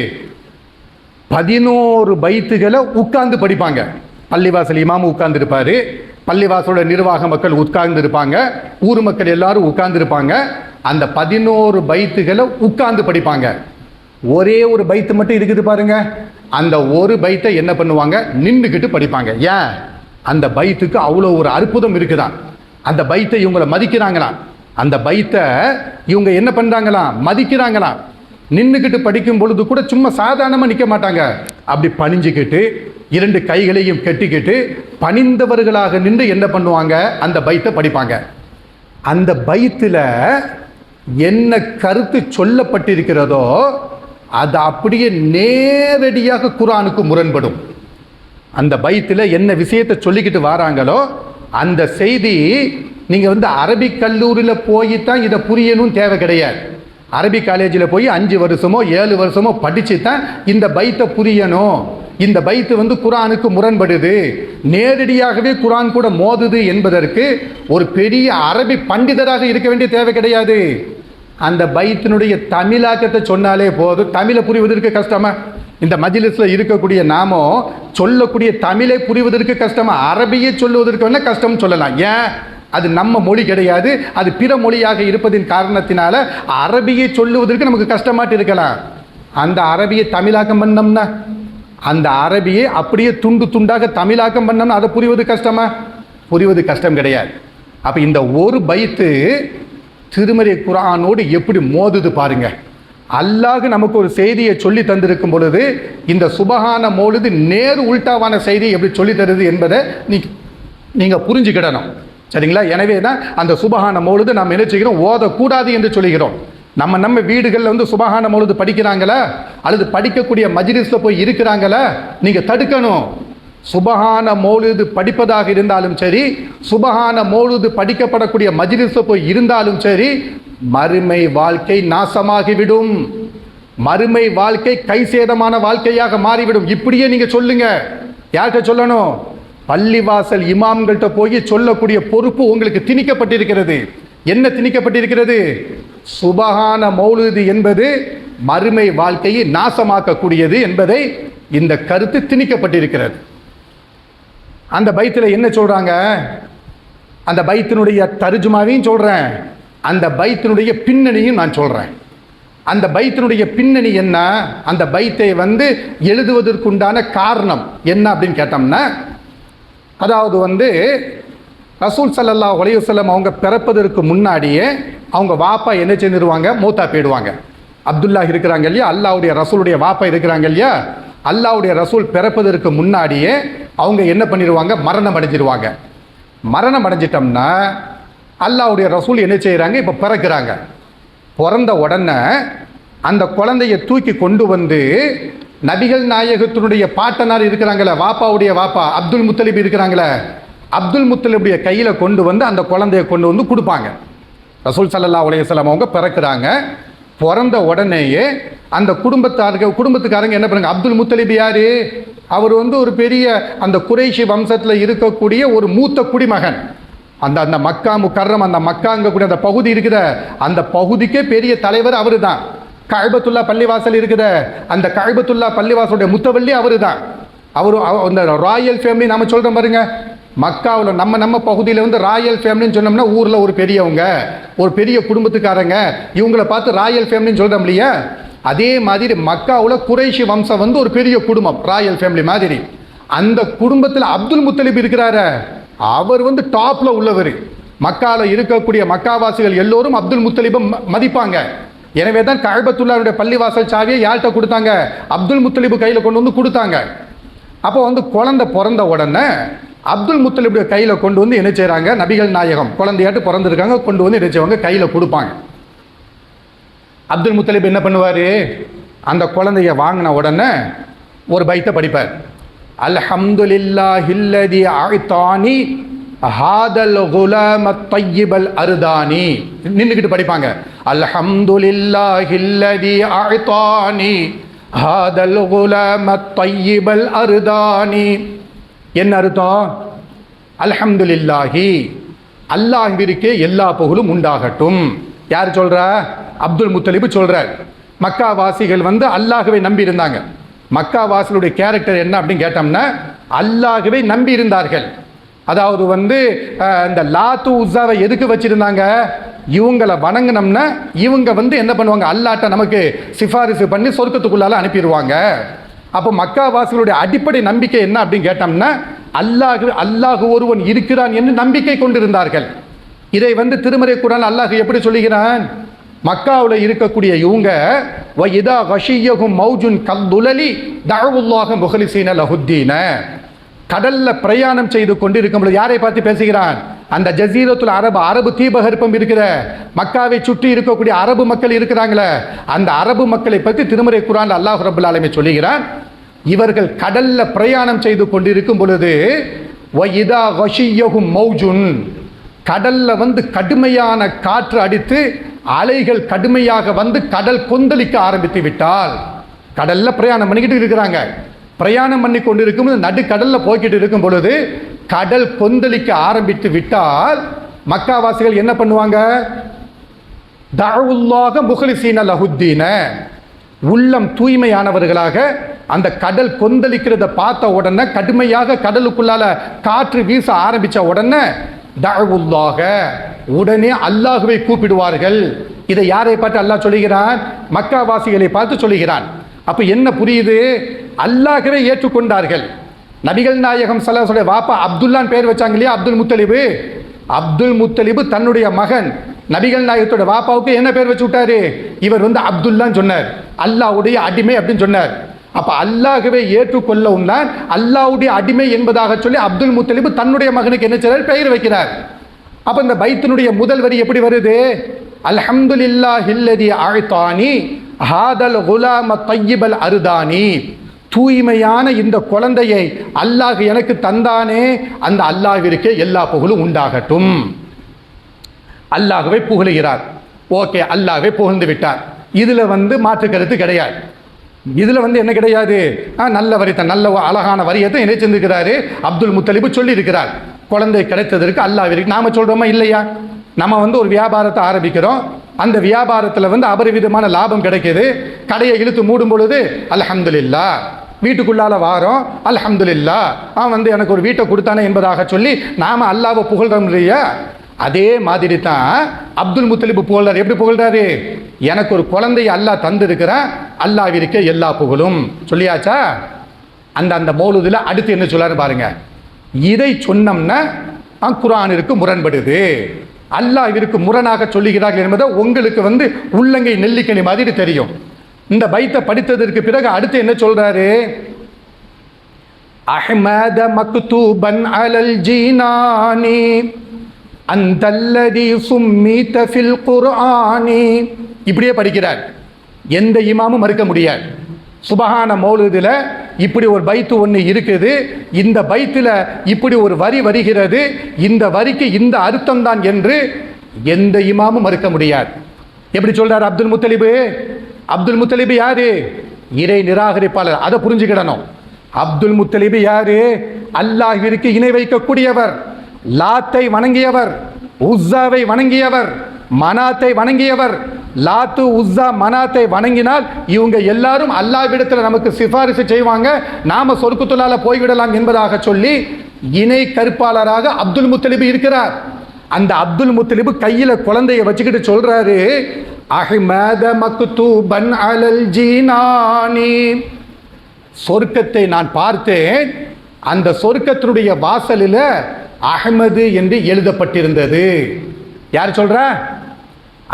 11 பைத்துகளை உட்கார்ந்து படிப்பாங்க. பள்ளிவாசல் இமாம் உட்கார்ந்து இருப்பாரு, பள்ளிவாசலோட நிர்வாக மக்கள் உட்கார்ந்து இருப்பாங்க, ஊர் மக்கள் எல்லாரும் உட்கார்ந்து இருப்பாங்க. அந்த 11 பைத்துகளை உட்கார்ந்து படிப்பாங்க. ஒரே ஒரு பைத்து மட்டும் இருக்குது பாருங்க, அந்த ஒரு பைத்தை என்ன பண்ணுவாங்க? நின்றுக்கிட்டு படிப்பாங்க. ஏன்? அந்த பைத்துக்கு அவ்வளோ ஒரு அற்புதம் இருக்குதான். அந்த பைத்தை இவங்களை மதிக்கிறாங்களாம். அந்த பைத்தை இவங்க என்ன பண்றாங்களாம்? மதிக்கிறாங்களாம். நின்றுக்கிட்டு படிக்கும் பொழுது கூட சும்மா சாதாரணமாக நிற்க மாட்டாங்க. அப்படி பணிஞ்சுக்கிட்டு 2 கைகளையும் கெட்டிக்கிட்டு பணிந்தவர்களாக நின்று என்ன பண்ணுவாங்க? அந்த பைத்தை படிப்பாங்க. அந்த பைத்தில் என்ன கருத்து சொல்லப்பட்டிருக்கிறதோ அது அப்படியே நேரடியாக குர்ஆனுக்கு முரண்படும். அந்த பைத்தில் என்ன விஷயத்தை சொல்லிக்கிட்டு வராங்களோ அந்த செய்தி நீங்கள் அரபிக் கல்லூரியில் போய் தான் இதை புரியணும் தேவை கிடையாது. அரபிக் காலேஜில் போய் 5 வருஷமோ 7 வருஷமோ படித்து தான் இந்த பைத்தை புரியணும். இந்த பைத்து குர்ஆனுக்கு முரண்படுது, நேரடியாகவே குர்ஆன் கூட மோதுது என்பதற்கு ஒரு பெரிய அரபி பண்டிதராக இருக்க வேண்டிய தேவை கிடையாது. அந்த பைத்தினுடைய தமிழாக்கத்தை சொன்னாலே போதும். தமிழை புரிவதற்கு கஷ்டமா? இந்த மஜ்லிஸில் இருக்கக்கூடிய நாமோ சொல்லக்கூடிய தமிழை புரிவதற்கு கஷ்டமா? அரபியை சொல்லுவதற்கு வேணா கஷ்டம் சொல்லலாம். ஏன்? அது நம்ம மொழி கிடையாது, அது பிற மொழியாக இருப்பதின் காரணத்தினால அரபியை சொல்லுவதற்கு நமக்கு கஷ்டமாட்டு இருக்கலாம். அந்த அரபியை தமிழாக்கம் பண்ணோம்னா, அந்த அரபியை அப்படியே துண்டு துண்டாக தமிழாக்கம் பண்ணோம்னா அதை புரிவது கஷ்டமா? புரிவது கஷ்டம் கிடையாது. அப்போ இந்த ஒரு பைத்து திருமறை குர்ஆனோடு எப்படி மோதுது பாருங்க. அல்லாஹ் நமக்கு ஒரு செய்தியை சொல்லி தந்திருக்கும் பொழுது இந்த சுபஹான மௌலிது நேர் உல்டாவான செய்தியை எப்படி சொல்லி தருது என்பதை நீங்க புரிஞ்சுக்கிடணும். சரிங்களா? எனவே தான் அந்த சுபஹான மௌலிது நாம் என்ன செய்கிறோம்? ஓதக்கூடாது என்று சொல்லுகிறோம். நம்ம வீடுகளில் சுபஹான மௌலிது படிக்கிறாங்களா அல்லது படிக்கக்கூடிய மஜ்லிஸில் போய் இருக்கிறாங்களா? நீங்க தடுக்கணும். சுபஹான மௌலிது படிப்பதாக இருந்தாலும் சரி, சுபஹான மௌலிது படிக்கப்படக்கூடிய மஜ்லிஸில் போய் இருந்தாலும் சரி, மறுமை வாழ்க்கை நாசமாகிவிடும். மறுமை வாழ்க்கை கைசேதமான வாழ்க்கையாக மாறிவிடும். இப்படியே நீங்க சொல்லுங்க. யார்கிட்ட சொல்லணும்? பள்ளிவாசல் இமாம்கள்ட்ட போய் சொல்லக்கூடிய பொறுப்பு உங்களுக்கு திணிக்கப்பட்டிருக்கிறது. என்ன திணிக்கப்பட்டிருக்கிறது? சுபஹான மௌலிது என்பது மறுமை வாழ்க்கையை நாசமாக்கக்கூடியது என்பதை இந்த கருத்து திணிக்கப்பட்டிருக்கிறது. அந்த பைத்தில் என்ன சொல்றாங்க? அந்த பைத்தினுடைய தர்ஜுமாவையும் சொல்றேன், அந்த பைத்தினுடைய பின்னணியும் நான் சொல்றேன். அந்த பைத்தினுடைய பின்னணி என்ன? அந்த பைத்தை எழுதுவதற்குண்டான காரணம் என்ன அப்படின்னு கேட்டோம்னா, அதாவது ரசூல் ஸல்லல்லாஹு அலைஹி வஸல்லம் அவங்க பிறப்பதற்கு முன்னாடியே அவங்க வாப்பா என்ன செஞ்சிருவாங்க? மூத்தா போயிடுவாங்க. அப்துல்லா இருக்கிறாங்க இல்லையா, அல்லாஹ்வுடைய ரசூலுடைய வாப்பா இருக்கிறாங்க இல்லையா, அல்லாஹ்வுடைய ரசூல் பிறப்பதற்கு முன்னாடியே அவங்க என்ன பண்ணிடுவாங்க? மரணம் அடைஞ்சிருவாங்க. மரணம் அடைஞ்சிட்டோம்னா அல்லாஹ்வுடைய ரசூல் என்ன செய்கிறாங்க? இப்போ பிறக்கிறாங்க. பிறந்த உடனே அந்த குழந்தையை தூக்கி கொண்டு நபிகள் நாயகத்தினுடைய பாட்டனார் இருக்கிறாங்களே, வாப்பாவுடைய வாப்பா அப்துல் முத்தலிப் இருக்கிறாங்களே, அப்துல் முத்தலிபுடைய கையில் கொண்டு அந்த குழந்தையை கொண்டு கொடுப்பாங்க. ரசூல் ஸல்லல்லாஹு அலைஹி வஸல்லம் அவங்க பிறக்கிறாங்க. பிறந்த உடனேயே அந்த குடும்பத்துக்காரங்க என்ன பண்ணுங்க? அப்துல் முத்தலிப் யாரு? அவர் வந்து ஒரு பெரிய அந்த குறைஷி வம்சத்தில் இருக்கக்கூடிய ஒரு மூத்த குடிமகன். அந்த அந்த மக்கா முக்கர்ரம், அந்த மக்காங்கக்கூடிய அந்த பகுதி இருக்குத, அந்த பகுதிக்கே பெரிய தலைவர் அவரு தான். கஅபத்துல்லா பள்ளிவாசல் இருக்குத, அந்த கஅபத்துல்லா பள்ளிவாசலுடைய முத்தவல்லி அவரு தான். அவரு அந்த ராயல் ஃபேமிலி நம்ம சொல்கிறோம் பாருங்க, மக்காவில் நம்ம பகுதியில் வந்து ராயல் ஃபேமிலின்னு சொன்னோம்னா ஊரில் ஒரு பெரியவங்க, ஒரு பெரிய குடும்பத்துக்காரங்க, இவங்களை பார்த்து ராயல் ஃபேமிலின்னு சொல்கிறோம் இல்லையா? அதே மாதிரி மக்காவில் குறைஷி வம்சம் வந்து ஒரு பெரிய குடும்பம், ராயல் ஃபேமிலி மாதிரி. அந்த குடும்பத்தில் அப்துல் முத்தலிப் இருக்கிறாரு, அவர் வந்து டாப்பில் உள்ளவர். மக்காவில் இருக்கக்கூடிய மக்காவாசிகள் எல்லோரும் அப்துல் முத்தலிபை மதிப்பாங்க. எனவே தான் கஅபத்துல்லாவுடைய பள்ளிவாசல் சாவியை யார்கிட்ட கொடுத்தாங்க? அப்துல் முத்தலிபு கையில் கொண்டு வந்து கொடுத்தாங்க. அப்போ வந்து குழந்தை பிறந்த உடனே அப்துல் முத்தலிபுடைய கையில் கொண்டு வந்து என்ன செய்கிறாங்க? நபிகள் நாயகம் குழந்தையாட்டு பிறந்திருக்காங்க, கொண்டு வந்து என்ன செய்வாங்க? கையில் கொடுப்பாங்க. அப்துல் முத்தலிப் என்ன பண்ணுவார்? அந்த குழந்தைய வாங்கின உடனே ஒரு பைத்தை படிப்பார். அல்ஹம்துலில்லாஹில்லதி அஅதானி ஹாதல் குலாம் அத்தய்யிபல் அர்தானி. நின்றுக்கிட்டு படிப்பாங்க. அல்ஹம்துலில்லாஹில்லதி அஅதானி ஹாதல் குலாம் அத்தய்யிபல் அர்தானி. என்ன அர்த்தம்? அல்ஹம்துலில்லாஹி, அல்லாஹ்விற்கே எல்லா புகழும் உண்டாகட்டும். யார் சொல்றா? அப்துல் முத்தலிப் சொல்றார். மக்காவாசிகள் வந்து அல்லாஹ்வை நம்பி இருந்தாங்க. மக்காவாசிகளுடைய கேரக்டர் என்ன அப்படின்னு கேட்டோம்னா, அல்லாஹ்வை நம்பி இருந்தார்கள். அதாவது வந்து இந்த லாத்து உஸாவை எதுக்கு வச்சிருந்தாங்க? இவங்களை வணங்கினோம்னா இவங்க வந்து என்ன பண்ணுவாங்க? அல்லாட்ட நமக்கு சிபாரிசு பண்ணி சொர்க்கத்துக்குள்ளால அனுப்பிடுவாங்க. அப்போ மக்காவாசிகளுடைய அடிப்படை நம்பிக்கை என்ன அப்படின்னு கேட்டோம்னா, அல்லாஹ் ஒருவன் இருக்கிறான் என்று நம்பிக்கை கொண்டிருந்தார்கள். இதை வந்து திருமறை குர்ஆன் அல்லாஹ் எப்படி சொல்லுகிறான்? மக்காவில் இருக்கக்கூடிய இவங்க வஇதா கஷியஹும் மௌஜுன் கல்துலலி தஅவுல்லாஹ முஹ்லிஸீன லஹுத்தீன. கடல்ல பிரயாணம் செய்து கொண்டிருக்கும் பொழுது யாரை பார்த்து பேசுகிறான்? அந்த ஜசீரத்துல் அரபு தீபகற்பம் இருக்கிற மக்காவை சுற்றி இருக்கக்கூடிய அரபு மக்கள் இருக்கிறாங்களே, அந்த அரபு மக்களை பற்றி திருமறை குர்ஆன் அல்லாஹ் ரப்பல் ஆலமீன் சொல்லுகிறான். இவர்கள் கடல்ல பிரயாணம் செய்து கொண்டிருக்கும் பொழுது வஇதா கஷியஹும் மௌஜுன், கடல்ல வந்து கடுமையான காற்று அடித்து அலைகள் கடுமையாக வந்து கடல் கொந்தளிக்க ஆரம்பித்து விட்டால், கடல்ல பிரயாணம் பண்ணிக்கிட்டு இருக்கிறாங்க, பிரயாணம் பண்ணி கொண்டு இருக்கும்போது நடுக்கடல்ல போய்கிட்டு இருக்கும் பொழுது கடல் கொந்தளிக்க ஆரம்பித்து விட்டால் மக்காவாசிகள் என்ன பண்ணுவாங்க? தஅவுல்லாஹ முஹ்லிஸீன லஹுத்தீன, உள்ளம் தூய்மையானவர்களாக அந்த கடல் கொந்தளிக்கிறத பார்த்த உடனே, கடுமையாக கடலுக்குள்ளால காற்று வீச ஆரம்பிச்ச உடனே தஅவுல்லாஹ, உடனே அல்லாஹ்வை கூப்பிடுவார்கள். இதை யாரை பார்த்து அல்லாஹ் சொல்லுகிறான்? மக்காவாசிகளை பார்த்து சொல்லுகிறான். அப்ப என்ன புரியுது? அல்லாஹ்வை ஏற்றுக்கொண்டார்கள். நபிகள் நாயகம் ஸல்லல்லாஹு அலைஹி வஸல்லம் வாப்பா அப்துல்லான்னு பேர் வச்சாங்க இல்லையா? அப்துல் முத்தலிபு. அப்துல் முத்தலிபு தன்னுடைய மகன் நபிகள் நாயகத்தோட வாப்பாவுக்கு என்ன பேர் வச்சு விட்டாரு? இவர் வந்து அப்துல்லான்னு சொன்னார், அல்லாஹ்வுடைய அடிமை அப்படின்னு சொன்னார். அப்ப அல்லாஹ்வை ஏற்றுக்கொள்ளவும் தான் அல்லாஹ்வுடைய அடிமை என்பதாக சொல்லி அப்துல் முத்தலிபு தன்னுடைய மகனுக்கு என்ன செய்றார்? பெயர் வைக்கிறார். அப்ப இந்த பைத்தினுடைய முதல் வரி எப்படி வருது? அல்ஹம்துலில்லாஹில்லதி அஅதானி ஹாதல் குலாம் அத்தய்யிபல் அர்தானி. தூய்மையான இந்த குழந்தையை அல்லாஹ் எனக்கு தந்தானே, அந்த அல்லாஹ்விற்கே எல்லா புகழும் உண்டாகட்டும். அல்லாஹ்வை புகழுகிறார். ஓகே, அல்லாஹ்வை புகழ்ந்து விட்டார். இதுல வந்து மாற்று கருத்து கிடையாது. இதுல வந்து என்ன கிடையாது? நல்ல வரிதான், நல்ல அழகான வரியத்தை என்ன செஞ்சிருக்கிறாரு? அப்துல் முத்தலிபு சொல்லி இருக்கிறார். குழந்தை கிடைத்ததற்கு அல்லாஹ்விற்கு நாம சொல்றோமா இல்லையா? நம்ம வந்து ஒரு வியாபாரத்தை ஆரம்பிக்கிறோம், அந்த வியாபாரத்தில் வந்து அபரிவிதமான லாபம் கிடைக்கிது. கடையை இழுத்து மூடும் பொழுது அல்ஹம்துலில்லாஹ், வீட்டுக்குள்ளால வாரோம் அல்ஹம்துலில்லாஹ், அவன் வந்து எனக்கு ஒரு வீட்டை கொடுத்தானே என்பதாக சொல்லி நாம அல்லாஹ்வை புகழ்றோம் இல்லையா? அதே மாதிரி தான் அப்துல் முத்தலிபு புகழ்றாரு. எப்படி புகழ்றாரு? எனக்கு ஒரு குழந்தையை அல்லாஹ் தந்திருக்கிறான், அல்லாஹ்விற்கே எல்லா புகழும் சொல்லியாச்சா? அந்த மௌலூதுல அடுத்து என்ன சொல்றாரு பாருங்க. இதை சொன்னோம்னா குர்ஆனிற்கு முரண்படுது, அல்லாஹ்விற்கு முரணாக சொல்லுகிறார்கள் என்பதை உங்களுக்கு வந்து உள்ளங்கை நெல்லிக்கனி மாதிரி தெரியும். இந்த பைத்தை படித்ததற்கு பிறகு அடுத்து என்ன சொல்றாரு? அஹ்மத மக்தூபன் அலல் ஜீனானி அந்தல்லதி சும்மீத ஃபில் குர்ஆனி. இப்படியே படிக்கிறார். எந்த இமாமும் மறுக்க முடியாது. சுபஹான மௌலூதுல இப்படி ஒரு பைத்து ஒன்று இருக்குது, இந்த பைத்தில் இப்படி ஒரு வரி வருகிறது, இந்த வரிக்கு இந்த அர்த்தம் தான் என்று எந்த இமாமும் மறுக்க முடியாது. எப்படி சொல்றார் அப்துல் முத்தலிபு? அப்துல் முத்தலிபு யாரு? இறை நிராகரிப்பாளர். அதை புரிஞ்சுக்கிடணும். அப்துல் முத்தலிபு யாரு? அல்லாஹ்விற்கு இணை வைக்கக்கூடியவர், லாத்தை வணங்கியவர், உஸ்ஸாவை வணங்கியவர், மனாத்தை வணங்கியவர். லாத்து உஸ்ஸா மனாத்தை வணங்கினால் இவங்க எல்லாரும் அல்லாஹ்விடத்தில் நமக்கு சிபாரிசு செய்வாங்க, நாம சொர்க்கத்துள்ளால போய்விடலாம் என்பதாக சொல்லி இணை கற்பாளராக அப்துல் முத்தலிபு இருக்கிறார். அந்த அப்துல் முத்தலிபு கையில குழந்தைய வச்சுக்கிட்டு சொல்றாரு, அஹ்மத மக்தூபன் அலல் ஜீனானி, சொர்க்கத்தை நான் பார்த்தேன், அந்த சொர்க்கத்தினுடைய வாசலில் அஹ்மது என்று எழுதப்பட்டிருந்தது. யார் சொல்ற?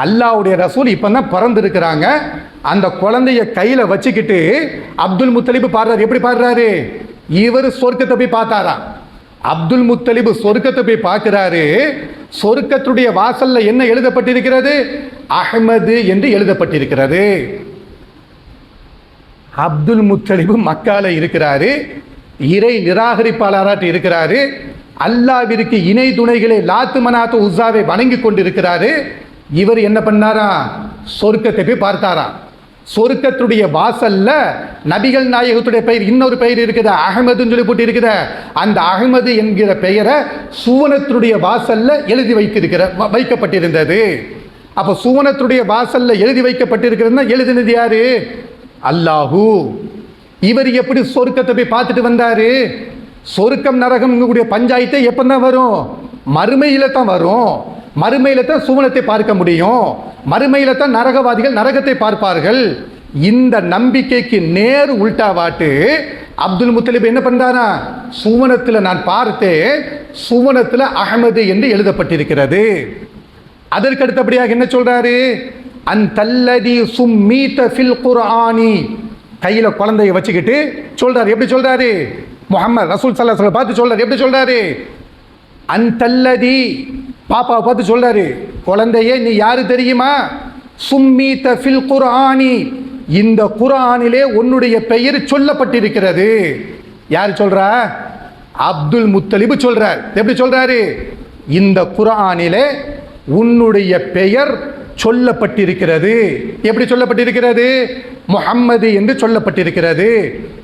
அல்லாஹ்வுடைய ரசூல் இப்பதான் பிறந்திருக்கிறாங்க. அந்த குழந்தைய கையில வச்சுக்கிட்டு அப்துல் முத்தலிபு பாடுறாரு. எப்படி பாடுறாரு? இவர் சொர்க்கத்தை போய் பார்த்தாரா? அப்துல் முத்தலிபு சொர்க்கத்தை போய் பார்க்கிறாரு. சொர்க்கத்துடைய வாசல்ல என்ன எழுதப்பட்டிருக்கிறது? அஹ்மது என்று எழுதப்பட்டிருக்கிறது. அப்துல் முத்தலிபு மக்கால இருக்கிறாரு, இறை நிராகரிப்பாளராட்டு இருக்கிறாரு, அல்லாஹ்விற்கு இணை துணைகளை லாத்து மனாத்து உஸ்ஸாவை வணங்கி கொண்டிருக்கிறாரு. இவர் என்ன பண்ணாரா? சொர்க்கத்தை போய் பார்த்தாரா. சொர்க்கத்துடைய வாசல்ல நபிகள் நாயகத்துடைய பெயர், இன்னொரு பெயர் இருக்குது, அஹ்மதுன்னு சொல்லி போட்டு இருக்குது. அந்த அஹ்மது என்கிற பெயரை சுவனத்துடைய வாசல்ல எழுதி வைக்கப்பட்டிருந்தது. அப்ப சுவனத்துடைய வாசல்ல எழுதி வைக்கப்பட்டிருக்கிறதுனா எழுதினது யாரு? அல்லாஹு. இவர் எப்படி சொர்க்கத்தை போய் பார்த்துட்டு வந்தாரு? சொர்க்கம் நரகம் பஞ்சாயத்தை எப்பதான் வரும்? மறுமையில தான் வரும். மறுமையில தான் சுவனத்தை பார்க்க முடியும். மறுமையில தான் நரகவாதிகள் நரகத்தை பார்ப்பார்கள். இந்த நம்பிக்கைக்கு நேர் உல்டாவாட்டு அப்துல் முத்தலிப் என்ன பண்றாரா? சுவனத்தில் நான் பார்த்தேன், சுவனத்தில் அஹ்மது என்று எழுதப்பட்டிருக்கிறது. அதற்கு அடுத்தபடியாக என்ன சொல்றாரு? அந்தல்லதி சும்மீத ஃபில் குர்ஆனி, கையில குழந்தையை வச்சுக்கிட்டு சொல்றாரு. எப்படி சொல்றாரு? முஹம்மது ரசூல் ஸல்லல்லாஹு அலைஹி வஸல்லம் பார்த்து சொல்றாரு. எப்படி சொல்றாரு? அந்தல்லதி, பாப்பாவை பார்த்து சொல்றாரு, குழந்தையே நீ யாரு தெரியுமா? சும்மீத ஃபில் குர்ஆனி, இந்த குர்ஆனிலே உன்னுடைய பெயர் சொல்லப்பட்டிருக்கிறது. யார் சொல்றா? அப்துல் முத்தலிபு சொல்றார். எப்படி சொல்றாரு? இந்த குர்ஆனிலே உன்னுடைய பெயர் சொல்லப்பட்டிருக்கிறது. எப்படி சொல்லப்பட்டிருக்கிறது? முஹம்மது என்று சொல்லப்பட்டிருக்கிறது.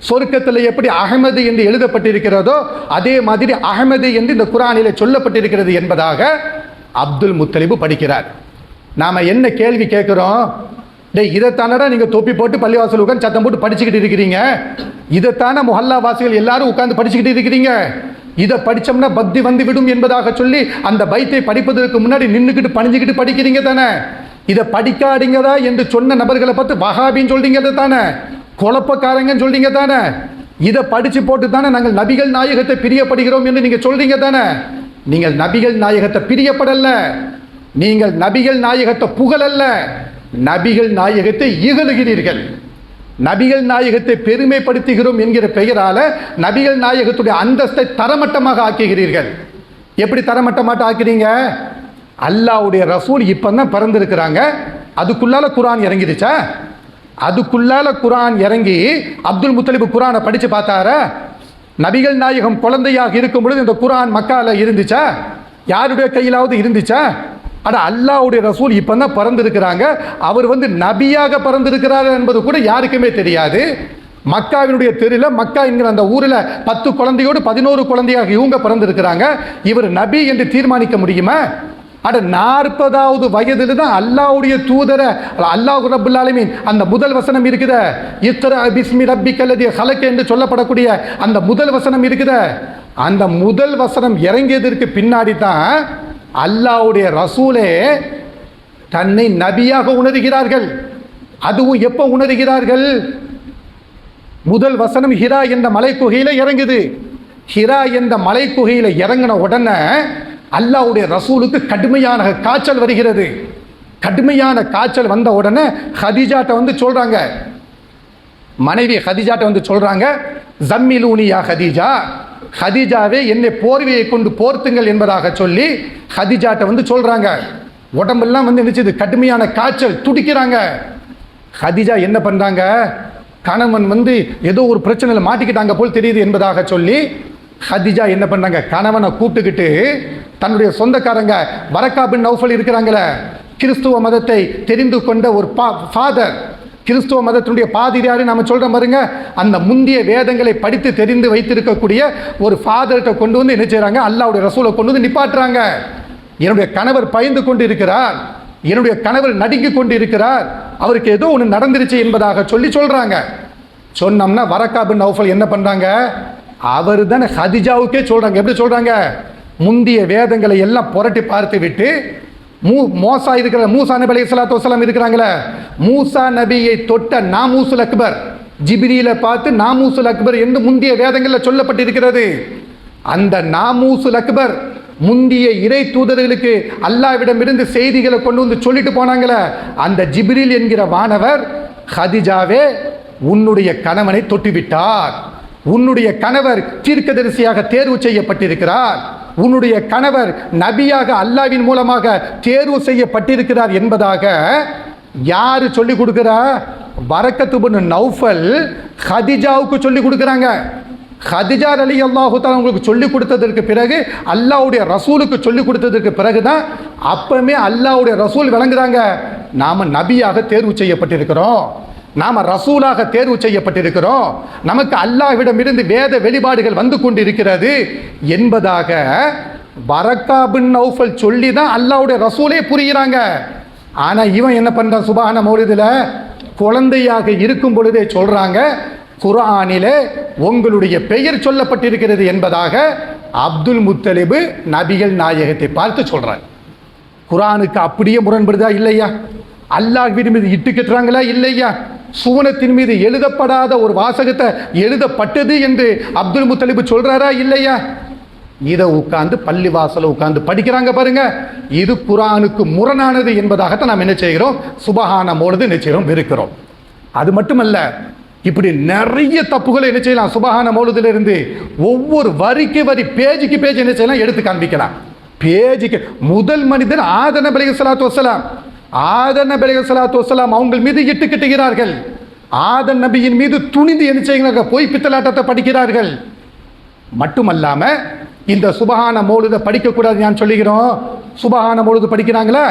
சொர்க்கத்தில் எப்படி அஹ்மது என்று எழுதப்பட்டிருக்கிறதோ அதே மாதிரி அஹ்மது என்று இந்த குர்ஆனிலே சொல்லப்பட்டிருக்கிறது என்பதாக அப்துல் முத்தலிபு படிக்கிறார். நாம என்ன கேள்வி கேட்கிறோம்? டேய், இதைத்தானடா நீங்க தொப்பி போட்டு பள்ளிவாசல் உட்காந்து சத்தம் போட்டு படிச்சுக்கிட்டு இருக்கிறீங்க, இதைத்தானே முஹல்லா வாசிகள் எல்லாரும் உட்கார்ந்து படிச்சுக்கிட்டு இருக்கிறீங்க, இதை படிச்சோம்னா பக்தி வந்து விடும் என்பதாக சொல்லி அந்த பைத்தை படிப்பதற்கு முன்னாடி நின்றுக்கிட்டு பணிஞ்சுக்கிட்டு படிக்கிறீங்க தானே? இதை படிக்காதீங்கதா என்று சொன்ன நபர்களை பார்த்து வஹாபின்னு சொல்றீங்க தானே? குழப்பக்காரங்கன்னு சொல்றீங்க தானே? இதை படிச்சு போட்டு தானே நாங்கள் நபிகள் நாயகத்தை பிரியப்படுகிறோம் என்று நீங்க சொல்றீங்க தானே? நீங்கள் நபிகள் நாயகத்தை பிரியப்படல, நீங்கள் நபிகள் நாயகத்தை புகழல்ல, நபிகள் நாயகத்தை இகழுகிறீர்கள். நபிகள் நாயகத்தை பெருமைப்படுத்துகிறோம் என்கிற பெயரால நபிகள் நாயகத்துடைய அந்தஸ்தை தரமட்டமாக ஆக்குகிறீர்கள். எப்படி தரமட்டமாட்ட ஆக்குறீங்க? அல்லாஹ்வுடைய ரசூல் இப்பதான் பிறந்திருக்கிறாங்க, அதுக்குள்ளால குர்ஆன் இறங்கிடுச்சா? அதுக்குள்ளால குர்ஆன் இறங்கி அப்துல் முத்தலிப் குர்ஆனை படிச்சு பார்த்தாரா? நபிகள் நாயகம் குழந்தையாக இருக்கும் பொழுது இந்த குர்ஆன் மக்கால இருந்துச்சா? யாருடைய கையிலாவது இருந்துச்சா? அட, அல்லாஹ்வுடைய ரசூல் இப்பதான் பிறந்திருக்கிறாங்க, அவர் நபியாக பிறந்திருக்கிறார் என்பது கூட யாருக்குமே தெரியாது. மக்காவினுடைய தெருல, மக்கா என்கிற அந்த ஊரில் 10 குழந்தையோடு 11 குழந்தையாக இவங்க பிறந்திருக்கிறாங்க. இவர் நபி என்று தீர்மானிக்க முடியுமா? அட, 40வது வயதில் தான் அல்லாஹ்வுடைய தூதரை, அல்லாஹ் ரப்புல் ஆலமீன் அந்த முதல் வசனம் இருக்குத, இக்ரா பிஸ்மி ரப்பிக்கல்லதி ஹலக் என்று சொல்லப்படக்கூடிய அந்த முதல் வசனம் இருக்குத, அந்த முதல் வசனம் இறங்கியதற்கு பின்னாடி தான் அல்லாஹ்வுடைய ரசூலே தன்னை நபியாக உணர்கிறார்கள். அதுவும் எப்போ உணர்கிறார்கள்? முதல் வசனம் ஹிரா என்ற மலை குகையில இறங்குது. ஹிரா என்ற மலை குகையில இறங்கின உடனே அல்லாஹ்வுடைய ரசூலுக்கு கடுமையான காய்ச்சல் வருகிறது. கடுமையான காய்ச்சல் வந்த உடனே ஹதீஜாட்ட சொல்றாங்க, மனைவி ஹதீஜாட்ட சொல்றாங்க, ஜம்மிலூனியா ஹதீஜா, ஹதீஜாவே என்னை போர்வையை கொண்டு போர்த்துங்கள் என்பதாக சொல்லி ஹதீஜாட்ட சொல்றாங்க. உடம்பெல்லாம் நினைச்சது கடுமையான காய்ச்சல், துடிக்கிறாங்க. ஹதீஜா என்ன பண்றாங்க? கணவன் ஏதோ ஒரு பிரச்சனையில் மாட்டிக்கிட்டாங்க போல் தெரியுது என்பதாக சொல்லி ஹதீஜா என்ன பண்றாங்க? கணவனை கூப்பிட்டுக்கிட்டு தன்னுடைய சொந்தக்காரங்க வரக்கா பின் நௌஃபல் இருக்கிறாங்களே, கிறிஸ்துவ மதத்தை தெரிந்து கொண்ட ஒரு ஃபாதர், கிறிஸ்துவ மதத்தினுடைய பாதிரியாரு நம்ம சொல்கிறோம் பாருங்க, அந்த முந்திய வேதங்களை படித்து தெரிந்து வைத்திருக்கக்கூடிய ஒரு ஃபாதர்கிட்ட கொண்டு வந்து என்ன செய்கிறாங்க, அல்லாஹ்வுடைய ரசூலை கொண்டு வந்து நிப்பாட்டுறாங்க. என்னுடைய கணவர் பயந்து கொண்டு இருக்கிறார், என்னுடைய கணவர் நடுங்கி கொண்டு இருக்கிறார், அவருக்கு ஏதோ ஒன்று நடந்துருச்சு என்பதாக சொல்கிறாங்க. சொன்னோம்னா வரக்கா பின் நௌஃபல் என்ன பண்ணுறாங்க, அவர் தானே ஹதிஜாவுக்கே சொல்கிறாங்க. எப்படி சொல்கிறாங்க, முந்திய வேதங்களை எல்லாம் புரட்டி பார்த்து விட்டு மூசா இருக்கிற மூசா நபி அலைஹிஸ்ஸலாத்து வஸலாம் இருக்கிறாங்களே, மூசா நபியை தொட்ட நாமூசுல் அக்பர், ஜிப்ரீலை பார்த்து நாமூசுல் அக்பர் என்று முந்திய வேதங்களில் சொல்லப்பட்டிருக்கிறது. அந்த நாமூசுல் அக்பர் முந்திய இறை தூதர்களுக்கு அல்லாஹ்விடமிருந்து செய்திகளை கொண்டு வந்து சொல்லிட்டு போனாங்களே, அந்த ஜிப்ரீல் என்கிற வானவர், ஹதிஜாவே உன்னுடைய கணவனை தொட்டுவிட்டார், உன்னுடைய கணவர் தீர்க்கதரிசியாக தேர்வு செய்யப்பட்டிருக்கிறார், உன்னுடைய கணவர் நபியாக அல்லாஹ்வின் மூலமாக தேர்வு செய்யப்பட்டிருக்கிறார் என்பதாக யாரு சொல்லிக் கொடுக்கிறா, பரக்கத் இப்னு நௌஃபல் ஹதிஜாவுக்கு சொல்லிக் கொடுக்குறாங்க. ஹதிஜா ரலியல்லாஹு தஆலா உங்களுக்கு சொல்லிக் கொடுத்ததற்கு பிறகு, அல்லாஹ்வுடைய ரசூலுக்கு சொல்லிக் கொடுத்ததற்கு பிறகு தான் அப்பமே அல்லாஹ்வுடைய ரசூல் விளங்குறாங்க, நாம நபியாக தேர்வு செய்யப்பட்டிருக்கிறோம், நாம ரசூலாக தேர்வு செய்யப்பட்டிருக்கிறோம், நமக்கு அல்லாஹ்விடமிருந்து வேத வெளிப்பாடுகள் வந்து கொண்டிருக்கிறது என்பதாக பரக்கா பின் நௌஃபல் சொல்லி தான் அல்லாஹ்வுடைய ரசூலே புரிகிறாங்க. ஆனா இவன் என்ன பண்றான், சுபஹான மௌலிதுல குழந்தையாக இருக்கும் பொழுதே சொல்றாங்க, குர்ஆனிலே உங்களுடைய பெயர் சொல்லப்பட்டிருக்கிறது என்பதாக அப்துல் முத்தலிபு நபிகள் நாயகத்தை பார்த்து சொல்றாங்க. குர்ஆனுக்கு அப்படியே முரண்படுதா இல்லையா? அல்லாஹ்வின் மீது இட்டு கட்டுறாங்களா இல்லையா? சூனத்தின் மீது எழுதப்படாத ஒரு வாசகத்தை எழுதப்பட்டது என்று அப்துல் முத்தலிபு சொல்றாரா இல்லையா? இதை உட்கார்ந்து பள்ளி வாசல உட்கார்ந்து படிக்கிறாங்க பாருங்க. இது குர்ஆனுக்கு முரணானது என்பதாகத்தான் நாம் என்ன செய்கிறோம், சுபஹான மௌலிது என்ன செய்கிறோம், வெறுக்கிறோம். அது மட்டுமல்ல, இப்படி நிறைய தப்புகளை என்ன செய்யலாம், சுபஹான மௌலிதுல இருந்து ஒவ்வொரு வரிக்கு வரி, பேஜுக்கு பேஜ் என்ன செய்யலாம், எடுத்து காண்பிக்கலாம். பேஜுக்கு முதல் மனிதன் ஆதம் நபி அலைஹிஸ்ஸலாத்து வஸலாம், ஆதம் நபி அலைஹிஸ்ஸலாத்து வஸலாம் அவங்க மீது இட்டு கட்டுகிறார்கள். ஆதம் நபியின் மீது துணிந்து என்ன செய்கிறாங்க, போய் பித்தலாட்டத்தை படிக்கிறார்கள். மட்டுமல்லாம இந்த சுபஹான மௌலிதை படிக்கக்கூடாது நான் சொல்லுகிறோம். சுபஹான மௌலிது படிக்கிறாங்களே,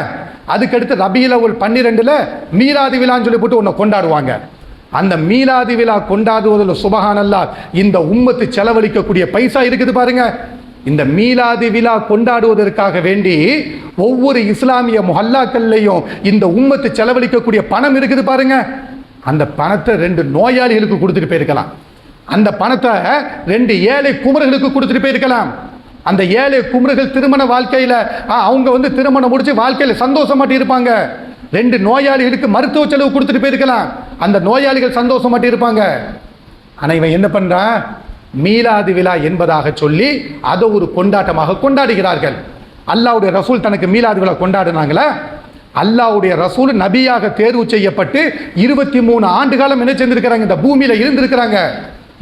அதுக்கடுத்து ரபியுல் அவ்வல் 12ல் மீலாது விழான்னு சொல்லி போட்டு ஒன்று கொண்டாடுவாங்க. அந்த மீலாது விழா கொண்டாடுவதில் சுபஹானல்லாஹ் இந்த உம்மத்து செலவழிக்கக்கூடிய பைசா இருக்குது பாருங்க. இந்த மீலாது விழா கொண்டாடுவதற்காக வேண்டி ஒவ்வொரு இஸ்லாமிய முஹல்லாக்கள்லையும் இந்த உம்மத்து செலவழிக்கக்கூடிய பணம் இருக்குது பாருங்க. அந்த பணத்தை 2 நோயாளிகளுக்கு கொடுத்துட்டு போயிருக்கலாம், அந்த பணத்தை 2 ஏழை குமர்களுக்கு கொடுத்துட்டு போயிருக்கலாம். அந்த ஏழை குமர்கள் திருமண வாழ்க்கையில் அவங்க திருமணம் முடிச்சு வாழ்க்கையில் சந்தோஷமாட்டி இருப்பாங்க. 2 நோயாளிகளுக்கு மருத்துவ செலவு கொடுத்துட்டு போயிருக்கலாம், அந்த நோயாளிகள் சந்தோஷமாட்டி இருப்பாங்க. ஆனால் இவன் என்ன பண்றான், மீலாது விழா என்பதாக சொல்லி அதை ஒரு கொண்டாட்டமாக கொண்டாடுகிறார்கள். அல்லாஹ்வுடைய ரசூல் தனக்கு மீலாது விழா கொண்டாடினாங்களா? அல்லாஹ்வுடைய ரசூல் நபியாக தேர்வு செய்யப்பட்டு 23 ஆண்டு காலம் என்ன செஞ்சிருக்கிறாங்க, இந்த பூமியில இருந்திருக்கிறாங்க.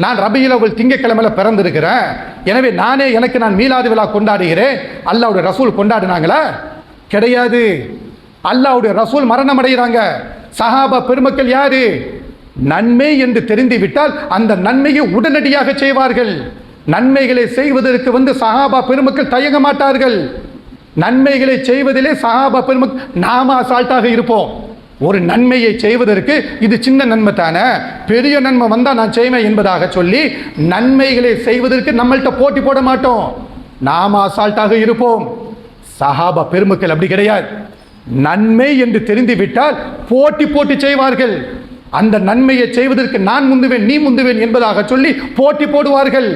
நான் ரபியுல் அவ்வல் திங்கக்கிழமையில பிறந்திருக்கிறேன், எனவே நானே எனக்கு நான் மீலாது விழா கொண்டாடுகிறேன். அல்லாஹ்வுடைய ரசூல் கொண்டாடினாங்களா? கிடையாது. அல்லாஹ்வுடைய ரசூல் மரணம் அடைகிறாங்க. சஹாபா பெருமக்கள் யாரு, நன்மை என்று தெரிந்து விட்டால் அந்த நன்மையை உடனடியாக செய்வார்கள். நன்மைகளை செய்வதற்கு சஹாபா பெருமக்கள் தயங்க மாட்டார்கள். நன்மைகளை செய்வதிலே சஹாபா பெருமக்கள் நாம அசால்ட்டாக இருப்போம். ஒரு நன்மையை செய்வதற்கு இது சின்ன நன்மை தானே, பெரிய நன்மை வந்தால் நான் செய்வேன் என்பதாக சொல்லி நன்மைகளை செய்வதற்கு நம்மள்கிட்ட போட்டி போட மாட்டோம், நாம அசால்ட்டாக இருப்போம். சஹாபா பெருமக்கள் அப்படி கிடையாது. நன்மை என்று தெரிந்து விட்டால் போட்டி போட்டு செய்வார்கள். அந்த நன்மையை செய்வதற்கு நான் முந்துவேன் நீ முந்துவேன் என்பதாக சொல்லி போட்டி போடுவார்கள்.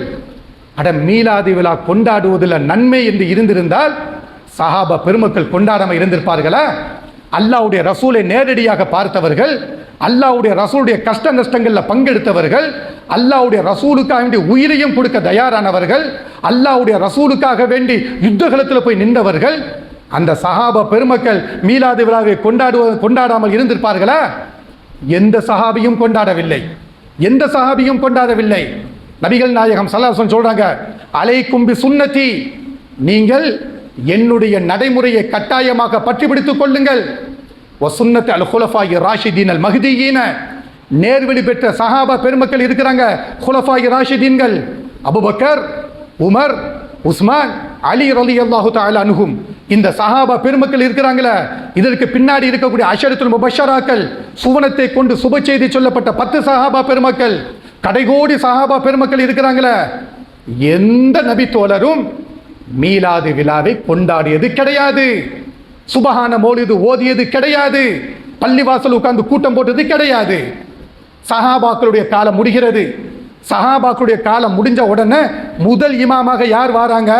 அட மீலாது விழா கொண்டாடுவதில் நன்மை என்று இருந்திருந்தால் சஹாபா பெருமக்கள் கொண்டாடாமல் இருந்திருப்பார்களா? அல்லாஹ்வுடைய ரசூலை நேரடியாக பார்த்தவர்கள், அல்லாஹ்வுடைய ரசூலுடைய கஷ்ட நஷ்டங்களில் பங்கெடுத்தவர்கள், அல்லாஹ்வுடைய ரசூலுக்காக வேண்டி உயிரையும் கொடுக்க தயாரானவர்கள், அல்லாஹ்வுடைய ரசூலுக்காக வேண்டி யுத்தகலத்தில் போய் நின்றவர்கள். அந்த சஹாபா பெருமக்கள் மீலாது விழாவை கொண்டாடாமல் இருந்திருப்பார்களா? எந்த சஹாபியும் கொண்டாடவில்லை, எந்த சஹாபியும் கொண்டாடவில்லை. நபிகள் நாயகம் ஸல்லல்லாஹு அலைஹி வஸல்லம் சொல்றாங்க, அலைக்கும் பி சுன்னதி, நீங்கள் என்னுடைய நடைமுறையை கட்டாயமாக பற்றி பிடித்துக் கொள்ளுங்கள். வசுன்னத் அல் குலஃபாய் ராஷிதீன் அல் மஹ்தியீன, நேர்வழி பெற்ற சஹாபா பெருமக்கள் இருக்கிறாங்க, குலஃபாய் ராஷிதீன்கள், அபூபக்கர், உமர், உஸ்மான், அலி ரலியல்லாஹு தஆலா அன்ஹும், இந்த சஹாபா பெருமக்கள் இருக்கிறாங்களே, இதற்கு பின்னாடி இருக்கக்கூடிய அஷரத்துல் முபஷ்ஷராக்கள், சுவனத்தை கொண்டு சுப செய்தி சொல்லப்பட்ட 10 சஹாபா பெருமக்கள், கடைகோடி சஹாபா பெருமக்கள் இருக்கிறாங்களே, எந்த நபி தோழரும் மீலாது விழாவை கொண்டாடியது கிடையாது, சுபஹான மௌலிது ஓதியது கிடையாது, பள்ளிவாசல் உட்கார்ந்து கூட்டம் போட்டது கிடையாது. சஹாபாக்களுடைய காலம் முடிகிறது. சஹாபாக்களுடைய காலம் முடிஞ்ச உடனே முதல் இமாமாக யார் வராங்க?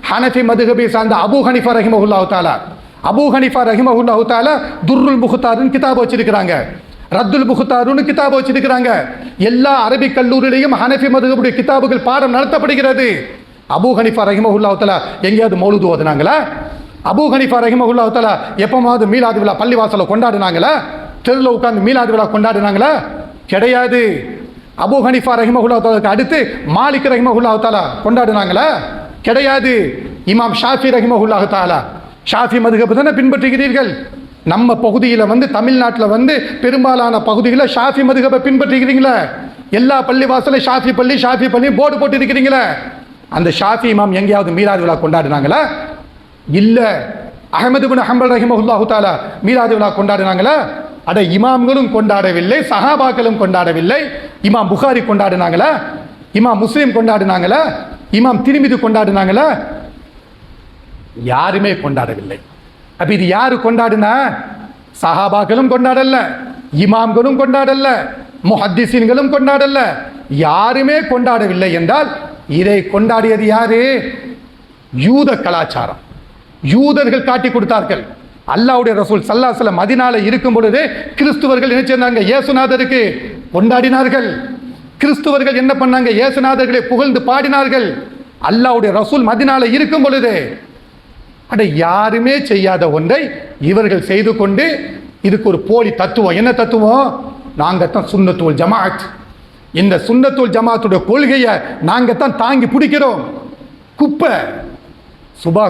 ஹனஃபி மதுஹபை சார்ந்த அபூ ஹனீஃபா ரஹிமஹுல்லாஹு தஆலா. அபூ ஹனீஃபா ரஹிமஹுல்லாஹு தஆலா துர்ருல் முஹ்தாருன்னு கிதாப் வச்சிருக்கிறாங்க, ரத்துல் முஹ்தாருன்னு கிதாப் வச்சிருக்கிறாங்க. எல்லா அரபிக் கல்லூரியிலையும் ஹனஃபி மதுஹபுடைய கிதாபுகள் பாடம் நடத்தப்படுகிறது. அபூ ஹனீஃபா ரஹிமஹுல்லாஹு தஆலா எங்கேயாவது மௌலூது ஓதுனாங்களா? அபூ ஹனீஃபா ரஹிமஹுல்லாஹு தஆலா எப்பமாவது மீலாது விழா பள்ளிவாசல கொண்டாடினாங்களா? தெருவில் உட்கார்ந்து மீலாது விழா கொண்டாடினாங்களா? கிடையாது. அபூ ஹனீஃபா ரஹிமஹுல்லாஹு தஆலாக்கு அடுத்து மாலிக் ரஹிமஹுல்லாஹு தஆலா கொண்டாடினாங்களா? கிடையாது. இமாம் ஷாஃபி ரஹிமஹுல்லாஹு தஆலா, ஷாஃபி மதுஹப் தானே பின்பற்றுகிறீர்கள். நம்ம பகுதியில் தமிழ்நாட்டில் பெரும்பாலான பகுதிகளில் ஷாஃபி மதுஹபை பின்பற்றுகிறீங்களா? எல்லா பள்ளிவாசல ஷாஃபி பள்ளி போர்டு போட்டு இருக்கிறீங்களா? அந்த ஷாஃபி இமாம் எங்கேயாவது மீலாது விழா கொண்டாடினாங்களா? இல்ல. அஹ்மது பின் ஹம்பல் ரஹிமஹுல்லாஹு தஆலா மீலாது விழா கொண்டாடினாங்களா? அட, இமாம்களும் கொண்டாடவில்லை, சஹாபாக்களும் கொண்டாடவில்லை. இமாம் புகாரி கொண்டாடினாங்களா? இமாம் முஸ்லிம் கொண்டாடினாங்களா? இமாம் திர்மிதி கொண்டாடினாங்களா? யாருமே கொண்டாடவில்லை. அப்ப இது யாரு கொண்டாடினா? சஹாபாக்களும் கொண்டாடல, இமாம்களும் கொண்டாடல, முஹத்திஸீன்களும் கொண்டாடல, யாருமே கொண்டாடவில்லை என்றால் இதை கொண்டாடியது யாரு? யூத கலாச்சாரம். யூதர்கள் காட்டி கொடுத்தார்கள். அல்லாஹ்வுடைய ரசூல் ஸல்லல்லாஹு அலைஹி வஸல்லம் மதீனால இருக்கும் பொழுது கிறிஸ்துவர்கள் என்ன செஞ்சாங்க? இயேசுநாதருக்கு கொண்டாடினார்கள். கிறிஸ்துவர்கள் என்ன பண்ணாங்க? இயேசுநாதர்களை புகழ்ந்து பாடினார்கள். அல்லாஹ்வுடைய ரசூல் மதீனால இருக்கும் பொழுது அட, யாருமே செய்யாத ஒன்றை இவர்கள் செய்து கொண்டு இதுக்கு ஒரு போலி தத்துவம். என்ன தத்துவம்? நாங்க தான் சுன்னத்துல் ஜமாஅத், இந்த சுன்னத்துல் ஜமாஅத்துடைய கொள்கையை நாங்க தான் தாங்கி பிடிக்கிறோம். குப்பை.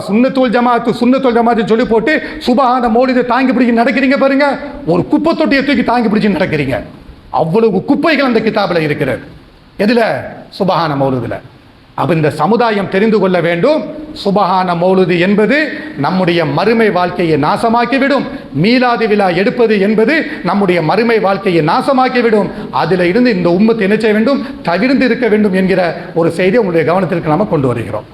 சுன்னத்துல் ஜமாஅத்து சொல்லி போட்டு சுபஹான மௌலிதை தாங்கி பிடிச்சி நடக்கிறீங்க பாருங்க, ஒரு குப்பை தொட்டியை தூக்கி தாங்கி பிடிச்சி நடக்கிறீங்க. அவ்வளவு குப்பைகள் அந்த கிதாபில் இருக்கிறது. எதுல? சுபஹான மௌலிதுல. அப்ப இந்த சமுதாயம் தெரிந்து கொள்ள வேண்டும், சுபஹான மௌலிது என்பது நம்முடைய மறுமை வாழ்க்கையை நாசமாக்கிவிடும். மீலாது விழா எடுப்பது என்பது நம்முடைய மறுமை வாழ்க்கையை நாசமாக்கிவிடும். அதில் இருந்து இந்த உம்மத்து என்ன செய்ய வேண்டும்? தவிர்ந்து இருக்க வேண்டும் என்கிற ஒரு செய்தி உங்களுடைய கவனத்திற்கு நாம கொண்டு வருகிறோம்.